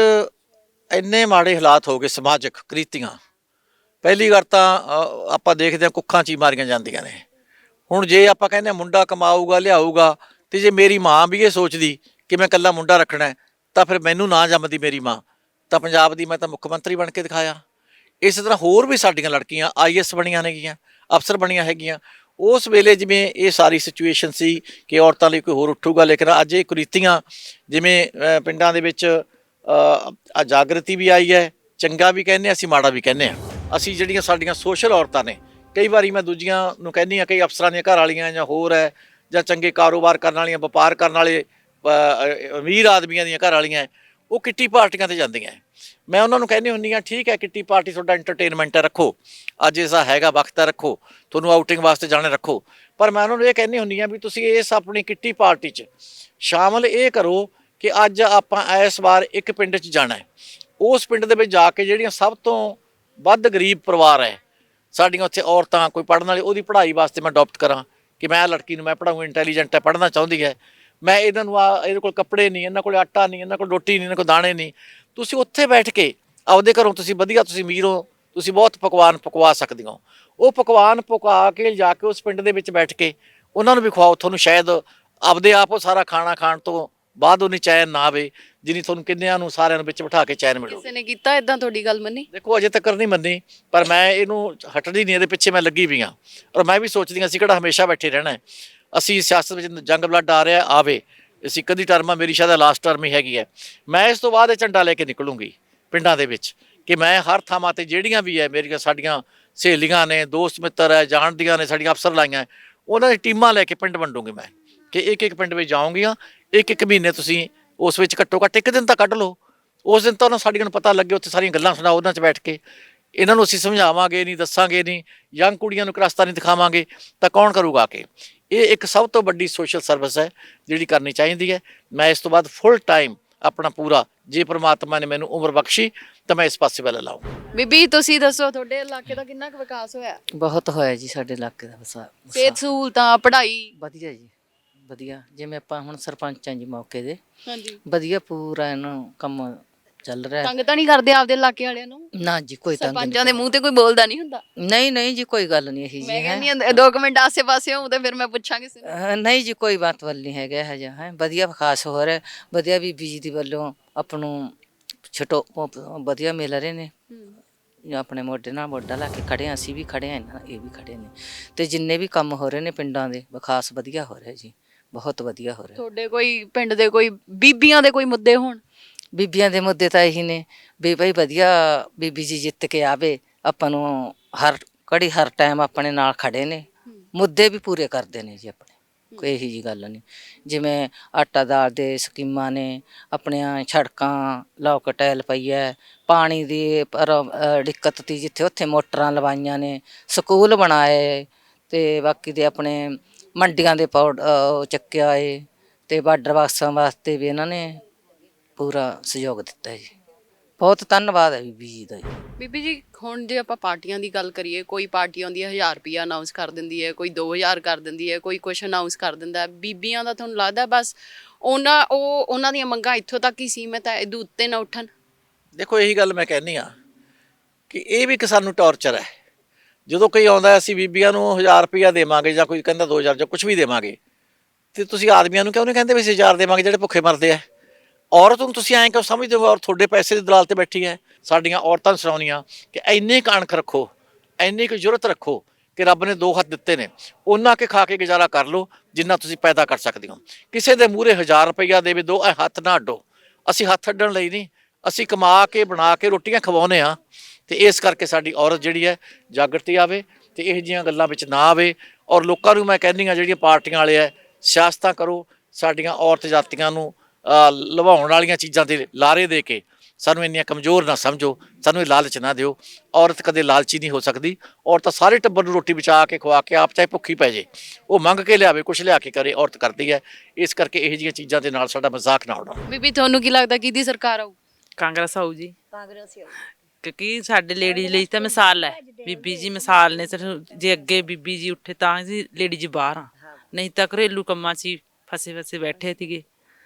C: ਇੰਨੇ ਮਾੜੇ ਹਾਲਾਤ ਹੋ ਗਏ ਸਮਾਜਿਕ ਕ੍ਰਿਤੀਆਂ। ਪਹਿਲੀ ਵਾਰ ਤਾਂ ਆਪਾਂ ਦੇਖਦੇ ਹਾਂ ਕੁੱਖਾਂ 'ਚ ਹੀ ਮਾਰੀਆਂ ਜਾਂਦੀਆਂ ਨੇ। ਹੁਣ ਜੇ ਆਪਾਂ ਕਹਿੰਦੇ ਹਾਂ ਮੁੰਡਾ ਕਮਾਊਗਾ ਲਿਆਊਗਾ, ਤੇ ਜੇ ਮੇਰੀ ਮਾਂ ਵੀ ਇਹ ਸੋਚਦੀ ਕਿ ਮੈਂ ਇਕੱਲਾ ਮੁੰਡਾ ਰੱਖਣਾ ਹੈ, ਤਾਂ ਫਿਰ ਮੈਨੂੰ ਨਾ ਜੰਮਦੀ ਮੇਰੀ ਮਾਂ, ਤਾਂ ਪੰਜਾਬ ਦੀ ਮੈਂ ਤਾਂ ਮੁੱਖ ਮੰਤਰੀ ਬਣ ਕੇ ਦਿਖਾਇਆ। ਇਸੇ ਤਰ੍ਹਾਂ ਹੋਰ ਵੀ ਸਾਡੀਆਂ ਲੜਕੀਆਂ IAS ਬਣੀਆਂ ਨੇਗੀਆਂ, ਅਫਸਰ ਬਣੀਆਂ ਹੈਗੀਆਂ। ਉਸ ਵੇਲੇ ਜਿਵੇਂ ਇਹ ਸਾਰੀ ਸਿਚੁਏਸ਼ਨ ਸੀ ਕਿ ਔਰਤਾਂ ਲਈ ਕੋਈ ਹੋਰ ਉੱਠੂਗਾ, ਲੇਕਿਨ ਅੱਜ ਇਹ ਕੁਰੀਤੀਆਂ ਜਿਵੇਂ ਪਿੰਡਾਂ ਦੇ ਵਿੱਚ ਜਾਗਰਤੀ ਵੀ ਆਈ ਹੈ। ਚੰਗਾ ਵੀ ਕਹਿੰਦੇ ਅਸੀਂ, ਮਾੜਾ ਵੀ ਕਹਿੰਦੇ ਹਾਂ। ਅਸੀਂ ਜਿਹੜੀਆਂ ਸਾਡੀਆਂ ਸੋਸ਼ਲ ਔਰਤਾਂ ਨੇ, ਕਈ ਵਾਰੀ ਮੈਂ ਦੂਜੀਆਂ ਨੂੰ ਕਹਿੰਦੀ ਹਾਂ, ਕਈ ਅਫਸਰਾਂ ਦੀਆਂ ਘਰ ਵਾਲੀਆਂ ਜਾਂ ਹੋਰ ਹੈ, ਜਾਂ ਚੰਗੇ ਕਾਰੋਬਾਰ ਕਰਨ ਵਾਲੀਆਂ, ਵਪਾਰ ਕਰਨ ਵਾਲੇ ਅਮੀਰ ਆਦਮੀਆਂ ਦੀਆਂ ਘਰ ਵਾਲੀਆਂ, ਉਹ ਕਿੱਟੀ ਪਾਰਟੀਆਂ ਤੇ ਜਾਂਦੀਆਂ। ਮੈਂ ਉਹਨਾਂ ਨੂੰ ਕਹਿੰਦੀ ਹੁੰਦੀ ਹਾਂ, ਠੀਕ ਹੈ ਕਿੱਟੀ ਪਾਰਟੀ ਤੁਹਾਡਾ ਐਂਟਰਟੇਨਮੈਂਟ ਹੈ, ਰੱਖੋ, ਅੱਜ ਐਸਾ ਹੈਗਾ ਵਕਤ ਹੈ, ਰੱਖੋ, ਤੁਹਾਨੂੰ ਆਊਟਿੰਗ ਵਾਸਤੇ ਜਾਣੇ ਰੱਖੋ। ਪਰ ਮੈਂ ਉਹਨਾਂ ਨੂੰ ਇਹ ਕਹਿੰਦੀ ਹੁੰਦੀ ਹਾਂ ਵੀ ਤੁਸੀਂ ਇਸ ਆਪਣੀ ਕਿੱਟੀ ਪਾਰਟੀ 'ਚ ਸ਼ਾਮਲ ਇਹ ਕਰੋ ਕਿ ਅੱਜ ਆਪਾਂ ਇਸ ਵਾਰ ਇੱਕ ਪਿੰਡ 'ਚ ਜਾਣਾ ਹੈ, ਉਸ ਪਿੰਡ ਦੇ ਵਿੱਚ ਜਾ ਕੇ ਜਿਹੜੀਆਂ ਸਭ ਤੋਂ ਵੱਧ ਗਰੀਬ ਪਰਿਵਾਰ ਹੈ ਸਾਡੀਆਂ, ਉੱਥੇ ਔਰਤਾਂ ਕੋਈ ਪੜ੍ਹਨ ਵਾਲੀ, ਉਹਦੀ ਪੜ੍ਹਾਈ ਵਾਸਤੇ ਮੈਂ ਅਡੋਪਟ ਕਰਾਂ ਕਿ ਮੈਂ ਲੜਕੀ ਨੂੰ ਮੈਂ ਪੜ੍ਹਾਊਂ, ਇੰਟੈਲੀਜੈਂਟ ਹੈ, ਪੜ੍ਹਨਾ ਚਾਹੁੰਦੀ ਹੈ, ਮੈਂ ਇਹਨਾਂ ਨੂੰ ਇਹਦੇ ਕੋਲ ਕੱਪੜੇ ਨਹੀਂ, ਇਹਨਾਂ ਕੋਲ ਆਟਾ ਨਹੀਂ, ਇਹਨਾਂ ਕੋਲ ਰੋਟੀ ਨਹੀਂ, ਇਹਨਾਂ ਕੋਲ ਦਾਣੇ ਨਹੀਂ, ਤੁਸੀਂ ਉੱਥੇ ਬੈਠ ਕੇ ਆਪਦੇ ਘਰੋਂ ਤੁਸੀਂ ਵਧੀਆ, ਤੁਸੀਂ ਅਮੀਰ ਹੋ, ਤੁਸੀਂ ਬਹੁਤ ਪਕਵਾਨ ਪਕਵਾ ਸਕਦੇ ਹੋ। ਉਹ ਪਕਵਾਨ ਪਕਾ ਕੇ ਜਾ ਕੇ ਉਸ ਪਿੰਡ ਦੇ ਵਿੱਚ ਬੈਠ ਕੇ ਉਹਨਾਂ ਨੂੰ ਵੀ ਖਵਾਓ। ਤੁਹਾਨੂੰ ਸ਼ਾਇਦ ਆਪਦੇ ਆਪ ਉਹ ਸਾਰਾ ਖਾਣਾ ਖਾਣ ਤੋਂ ਬਾਅਦ ਉਹਨੀ ਚੈਨ ਨਾ ਆਵੇ ਜਿੰਨੀ ਤੁਹਾਨੂੰ ਕਿੰਨਿਆਂ ਨੂੰ ਸਾਰਿਆਂ ਨੂੰ ਵਿੱਚ ਬਿਠਾ ਕੇ ਚੈਨ ਮਿਲੂ।
A: ਕਿਸੇ ਨੇ ਕੀਤਾ ਇਦਾਂ? ਤੁਹਾਡੀ ਗੱਲ ਮੰਨੀ?
C: ਦੇਖੋ, ਅਜੇ ਤੱਕ ਨਹੀਂ ਮੰਨੀ, ਪਰ ਮੈਂ ਇਹਨੂੰ ਹਟਦੀ ਨਹੀਂ, ਇਹਦੇ ਪਿੱਛੇ ਮੈਂ ਲੱਗੀ ਵੀ ਹਾਂ। ਔਰ ਮੈਂ ਵੀ ਸੋਚਦੀ ਹਾਂ ਅਸੀਂ ਕਿਹੜਾ ਹਮੇਸ਼ਾ ਬੈਠੇ ਰਹਿਣਾ, ਅਸੀਂ ਸਿਆਸਤ ਵਿੱਚ ਜੰਗ ਬਲੱਡ ਆ ਰਿਹਾ ਆਵੇ, ਅਸੀਂ ਕਦੀ ਟਰਮ ਆ, ਮੇਰੀ ਸ਼ਾਇਦ ਲਾਸਟ ਟਰਮ ਹੀ ਹੈਗੀ ਹੈ। ਮੈਂ ਇਸ ਤੋਂ ਬਾਅਦ ਇਹ ਝੰਡਾ ਲੈ ਕੇ ਨਿਕਲੂੰਗੀ ਪਿੰਡਾਂ ਦੇ ਵਿੱਚ ਕਿ ਮੈਂ ਹਰ ਥਾਵਾਂ ਤੇ ਜਿਹੜੀਆਂ ਵੀ ਹੈ ਮੇਰੀਆਂ ਸਾਡੀਆਂ ਸਹੇਲੀਆਂ ਨੇ, ਦੋਸਤ ਮਿੱਤਰ ਹੈ, ਜਾਣਦੀਆਂ ਨੇ, ਸਾਡੀਆਂ ਅਫਸਰ ਲਾਈਆਂ, ਉਹਨਾਂ ਦੀ ਟੀਮਾਂ ਲੈ ਕੇ ਪਿੰਡ ਵੰਡੂੰਗੀ ਮੈਂ ਕਿ ਇੱਕ ਪਿੰਡ ਵਿੱਚ ਜਾਊਂਗੀਆਂ। ਇੱਕ ਮਹੀਨੇ ਤੁਸੀਂ ਉਸ ਵਿੱਚ ਘੱਟੋ ਘੱਟ ਇੱਕ ਦਿਨ ਤਾਂ ਕੱਢ ਲਓ। ਉਸ ਦਿਨ ਤਾਂ ਉਹਨਾਂ ਸਾਡੀਆਂ ਨੂੰ ਪਤਾ ਲੱਗੇ, ਉੱਥੇ ਸਾਰੀਆਂ ਗੱਲਾਂ ਸੁਣਾਓ, ਉਹਨਾਂ 'ਚ ਬੈਠ ਕੇ ਇਹਨਾਂ ਨੂੰ ਅਸੀਂ ਸਮਝਾਵਾਂਗੇ ਨਹੀਂ, ਦੱਸਾਂਗੇ ਨਹੀਂ, ਯੰਗ ਕੁੜੀਆਂ ਨੂੰ ਰਸਤਾ ਨਹੀਂ ਦਿਖਾਵਾਂਗੇ ਤਾਂ ਕੌਣ ਕਰੂਗਾ ਕਿ ਇਹ ਇੱਕ ਸਭ ਤੋਂ ਵੱਡੀ ਸੋਸ਼ਲ ਸਰਵਿਸ ਹੈ ਜਿਹੜੀ ਕਰਨੀ ਚਾਹੀਦੀ ਹੈ। ਮੈਂ ਇਸ ਤੋਂ ਬਾਅਦ ਫੁੱਲ ਟਾਈਮ ਆਪਣਾ ਪੂਰਾ, ਜੇ ਪ੍ਰਮਾਤਮਾ ਨੇ ਮੈਨੂੰ ਉਮਰ ਬਖਸ਼ੀ ਤਾਂ ਮੈਂ ਇਸ ਪਾਸੇ ਵੱਲ ਲਾਊਂ।
A: ਬੀਬੀ ਤੁਸੀਂ ਦੱਸੋ, ਤੁਹਾਡੇ ਇਲਾਕੇ ਦਾ ਕਿੰਨਾ ਕੁ ਵਿਕਾਸ ਹੋਇਆ?
B: ਬਹੁਤ ਹੋਇਆ ਜੀ ਸਾਡੇ ਇਲਾਕੇ ਦਾ
A: ਸਿਹਤ ਸਹੂਲਤਾਂ, ਪੜ੍ਹਾਈ?
B: ਵਧੀਆ ਜੀ, ਵਧੀਆ। ਜਿਵੇਂ ਆਪਾਂ ਹੁਣ ਸਰਪੰਚ ਹਾਂ ਜੀ ਮੌਕੇ ਦੇ,
A: ਹਾਂਜੀ।
B: ਵਧੀਆ ਪੂਰਾ ਇਹਨੂੰ ਕੰਮ
E: ਚੱਲ ਰਿਹਾ।
A: ਤੰਗ ਤਾਂ ਨਹੀਂ ਕਰਦੇ ਆਪਦੇ ਇਲਾਕੇ ਵਾਲਿਆਂ ਨੂੰ?
E: ਨਾ ਜੀ ਕੋਈ ਤੰਗ
A: ਸਰਪੰਚਾਂ ਦੇ ਮੂੰਹ ਤੇ ਕੋਈ ਬੋਲਦਾ ਨਹੀਂ ਹੁੰਦਾ?
E: ਨਹੀਂ ਨਹੀਂ ਜੀ ਕੋਈ ਗੱਲ ਨਹੀਂ ਇਹੀ ਜੀ
A: ਮੈਂ
E: ਹੈ।
A: ਕਹਿੰਦੀ ਹਾਂ 2 ਮਿੰਟ ਆਸੇ-ਪਾਸੇ ਹੋਊ ਤੇ ਫਿਰ ਮੈਂ ਪੁੱਛਾਂਗੀ ਕਿਸੇ ਨੂੰ।
E: ਨਹੀਂ ਜੀ ਕੋਈ ਬਾਤ ਵੱਲ ਨਹੀਂ ਹੈਗਾ ਇਹ ਜਿਹਾ ਹੈ। ਵਧੀਆ ਖਾਸ ਹੋ ਰਿਹਾ, ਵਧੀਆ ਬੀਬੀ ਜੀ ਦੀ ਵੱਲੋਂ ਆਪਾਂ ਨੂੰ ਛੋਟੋ ਵਧੀਆ ਮਿਲ ਰਹੇ ਨੇ। ਆਪਣੇ ਮੋਢੇ ਨਾਲ ਮੋਢਾ ਲਾ ਕੇ ਖੜੇ ਹਾਂ, ਅਸੀਂ ਵੀ ਖੜੇ ਹਾਂ, ਇਹ ਵੀ ਖੜੇ ਨੇ, ਤੇ ਜਿੰਨੇ ਵੀ ਕੰਮ ਹੋ ਰਹੇ ਨੇ ਪਿੰਡਾਂ ਦੇ ਖਾਸ ਵਧੀਆ ਹੋ ਰਿਹਾ ਜੀ, ਬਹੁਤ ਵਧੀਆ ਹੋ ਰਿਹਾ।
A: ਤੁਹਾਡੇ ਕੋਈ ਪਿੰਡ ਦੇ ਕੋਈ ਬੀਬੀਆਂ ਦੇ ਕੋਈ ਮੁੱਦੇ ਹੋਣ?
E: ਬੀਬੀਆਂ ਦੇ ਮੁੱਦੇ ਤਾਂ ਇਹੀ ਨੇ ਵੀ ਭਾਈ ਵਧੀਆ ਬੀਬੀ ਜੀ ਜਿੱਤ ਕੇ ਆਵੇ, ਆਪਾਂ ਨੂੰ ਹਰ ਘੜੀ ਹਰ ਟਾਈਮ ਆਪਣੇ ਨਾਲ ਖੜੇ ਨੇ, ਮੁੱਦੇ ਵੀ ਪੂਰੇ ਕਰਦੇ ਨੇ ਜੀ ਆਪਣੇ, ਕੋਈ ਇਹੀ ਜੀ ਗੱਲ ਨਹੀਂ। ਜਿਵੇਂ ਆਟਾ ਦਾਲ ਦੇ ਸਕੀਮਾਂ ਨੇ, ਆਪਣੀਆਂ ਸੜਕਾਂ ਲੋਕ ਟੈਲ ਪਈ ਹੈ, ਪਾਣੀ ਦੀ ਪਰ ਦਿੱਕਤ ਤੀ ਜਿੱਥੇ ਉੱਥੇ ਮੋਟਰਾਂ ਲਵਾਈਆਂ ਨੇ, ਸਕੂਲ ਬਣਾਏ, ਤੇ ਬਾਕੀ ਦੇ ਆਪਣੇ ਮੰਡੀਆਂ ਦੇ ਚੱਕਿਆ ਏ, ਤੇ ਬਾਰਡਰ ਬਾਕਸਾਂ ਵਾਸਤੇ ਵੀ ਇਹਨਾਂ ਨੇ ਪੂਰਾ ਸਹਿਯੋਗ ਦਿੱਤਾ ਹੈ ਜੀ। ਬਹੁਤ ਧੰਨਵਾਦ ਹੈ ਬੀਬੀ ਜੀ ਦਾ ਜੀ।
A: ਬੀਬੀ ਜੀ ਹੁਣ ਜੇ ਆਪਾਂ ਪਾਰਟੀਆਂ ਦੀ ਗੱਲ ਕਰੀਏ, ਕੋਈ ਪਾਰਟੀ ਆਉਂਦੀ ਹੈ 1000 ਰੁਪਇਆ ਅਨਾਉਂਸ ਕਰ ਦਿੰਦੀ ਹੈ, ਕੋਈ 2000 ਕਰ ਦਿੰਦੀ ਹੈ, ਕੋਈ ਕੁਛ ਅਨਾਉਂਸ ਕਰ ਦਿੰਦਾ ਹੈ। ਬੀਬੀਆਂ ਦਾ ਤੁਹਾਨੂੰ ਲੱਗਦਾ ਬਸ ਉਹਨਾਂ ਦੀਆਂ ਮੰਗਾਂ ਇੱਥੋਂ ਤੱਕ ਹੀ ਸੀਮਿਤ ਹੈ, ਇਹਦੇ ਉੱਤੇ ਨਾ ਉੱਠਣ?
C: ਦੇਖੋ ਇਹੀ ਗੱਲ ਮੈਂ ਕਹਿੰਦੀ ਆ ਕਿ ਇਹ ਵੀ ਇੱਕ ਸਾਨੂੰ ਟੌਰਚਰ ਹੈ। ਜਦੋਂ ਕੋਈ ਆਉਂਦਾ ਅਸੀਂ ਬੀਬੀਆਂ ਨੂੰ 1000 ਰੁਪਇਆ ਦੇਵਾਂਗੇ, ਜਾਂ ਕੋਈ ਕਹਿੰਦਾ 2000 ਜਾਂ ਕੁਝ ਵੀ ਦੇਵਾਂਗੇ, ਤੇ ਤੁਸੀਂ ਆਦਮੀਆਂ ਨੂੰ ਕਿਉਂ ਨਹੀਂ ਕਹਿੰਦੇ ਵੀ ਅਸੀਂ 1000 ਦੇਵਾਂਗੇ ਜਿਹੜੇ ਭੁੱਖੇ ਮਰਦੇ ਆ? ਔਰਤ ਨੂੰ ਤੁਸੀਂ ਐਂ ਕਿਉਂ ਸਮਝਦੇ ਹੋ ਔਰ ਤੁਹਾਡੇ ਪੈਸੇ ਦੀ ਦਲਾਲ ਤੇ ਬੈਠੀ ਹੈ? ਸਾਡੀਆਂ ਔਰਤਾਂ ਸੁਣਾਉਣੀਆਂ ਕਿ ਇੰਨੇ ਕਣਕ ਰੱਖੋ, ਇੰਨੀ ਕੁ ਜ਼ਰੂਰਤ ਰੱਖੋ ਕਿ ਰੱਬ ਨੇ 2 ਹੱਥ ਦਿੱਤੇ ਨੇ, ਉਹਨਾਂ ਕੇ ਖਾ ਕੇ ਗੁਜ਼ਾਰਾ ਕਰ ਲਓ ਜਿੰਨਾ ਤੁਸੀਂ ਪੈਦਾ ਕਰ ਸਕਦੇ ਹੋ। ਕਿਸੇ ਦੇ ਮੂਹਰੇ 1000 ਰੁਪਇਆ ਦੇਵੇ 2 ਹੱਥ ਨਾ ਅੱਡੋ। ਅਸੀਂ ਹੱਥ ਅੱਡਣ ਲਈ ਨਹੀਂ, ਅਸੀਂ ਕਮਾ ਕੇ ਬਣਾ ਕੇ ਰੋਟੀਆਂ ਖਵਾਉਂਦੇ ਹਾਂ। ਤੇ ਇਸ ਕਰਕੇ ਸਾਡੀ ਔਰਤ ਜਿਹੜੀ ਹੈ ਜਾਗਰਤੀ ਆਵੇ ਤੇ ਇਹੋ ਜਿਹੀਆਂ ਗੱਲਾਂ ਵਿੱਚ ਨਾ ਆਵੇ। ਔਰ ਲੋਕਾਂ ਨੂੰ ਮੈਂ ਕਹਿੰਦੀ ਹਾਂ ਜਿਹੜੀਆਂ ਪਾਰਟੀਆਂ ਵਾਲੇ ਹੈ, ਸਿਆਸਤਾਂ ਕਰੋ, ਸਾਡੀਆਂ ਔਰਤ ਜਾਤੀਆਂ ਨੂੰ ਲਵਾਉਣ ਵਾਲੀਆਂ ਚੀਜ਼ਾਂ ਦੇ ਲਾਰੇ ਦੇ ਕੇ ਸਾਨੂੰ ਇੰਨੀਆਂ ਕਮਜ਼ੋਰ ਨਾ ਸਮਝੋ, ਸਾਨੂੰ ਇਹ ਲਾਲਚ ਨਾ ਦਿਓ। ਔਰਤ ਕਦੇ ਲਾਲਚੀ ਨਹੀਂ ਹੋ ਸਕਦੀ। ਔਰਤ ਸਾਰੇ ਟੱਬਰ ਨੂੰ ਰੋਟੀ ਬਚਾ ਕੇ ਖਵਾ ਕੇ ਆਪ ਚਾਹੇ ਭੁੱਖੀ ਪੈ ਜੇ, ਉਹ ਮੰਗ ਕੇ ਲਿਆਵੇ, ਕੁਛ ਲਿਆ ਕੇ ਕਰੇ, ਔਰਤ ਕਰਦੀ ਹੈ। ਇਸ ਕਰਕੇ ਇਹੋ ਜਿਹੀਆਂ ਚੀਜ਼ਾਂ ਦੇ ਨਾਲ ਸਾਡਾ ਮਜ਼ਾਕ ਨਾ ਉਡਾਓ।
A: ਬੀਬੀ ਤੁਹਾਨੂੰ ਕੀ ਲੱਗਦਾ ਕਿਹਦੀ ਸਰਕਾਰ ਆਊ?
F: ਕਾਂਗਰਸ ਆਊ ਜੀ, ਕਿਉਂਕਿ ਸਾਡੇ ਲੇਡੀਜ਼ ਲਈ ਤਾਂ ਮਿਸਾਲ ਹੈ, ਬੀਬੀ ਜੀ ਮਿਸਾਲ ਨੇ। ਸਿਰਫ ਜੇ ਅੱਗੇ ਬੀਬੀ ਜੀ ਉੱਠੇ ਤਾਂ ਜੀ ਲੇਡੀ ਜੀ ਬਾਹਰ ਆ, ਨਹੀਂ ਤਾਂ ਘਰੇਲੂ ਕੰਮਾਂ 'ਚ ਹੀ ਫਸੇ ਬੈਠੇ ਸੀਗੇ।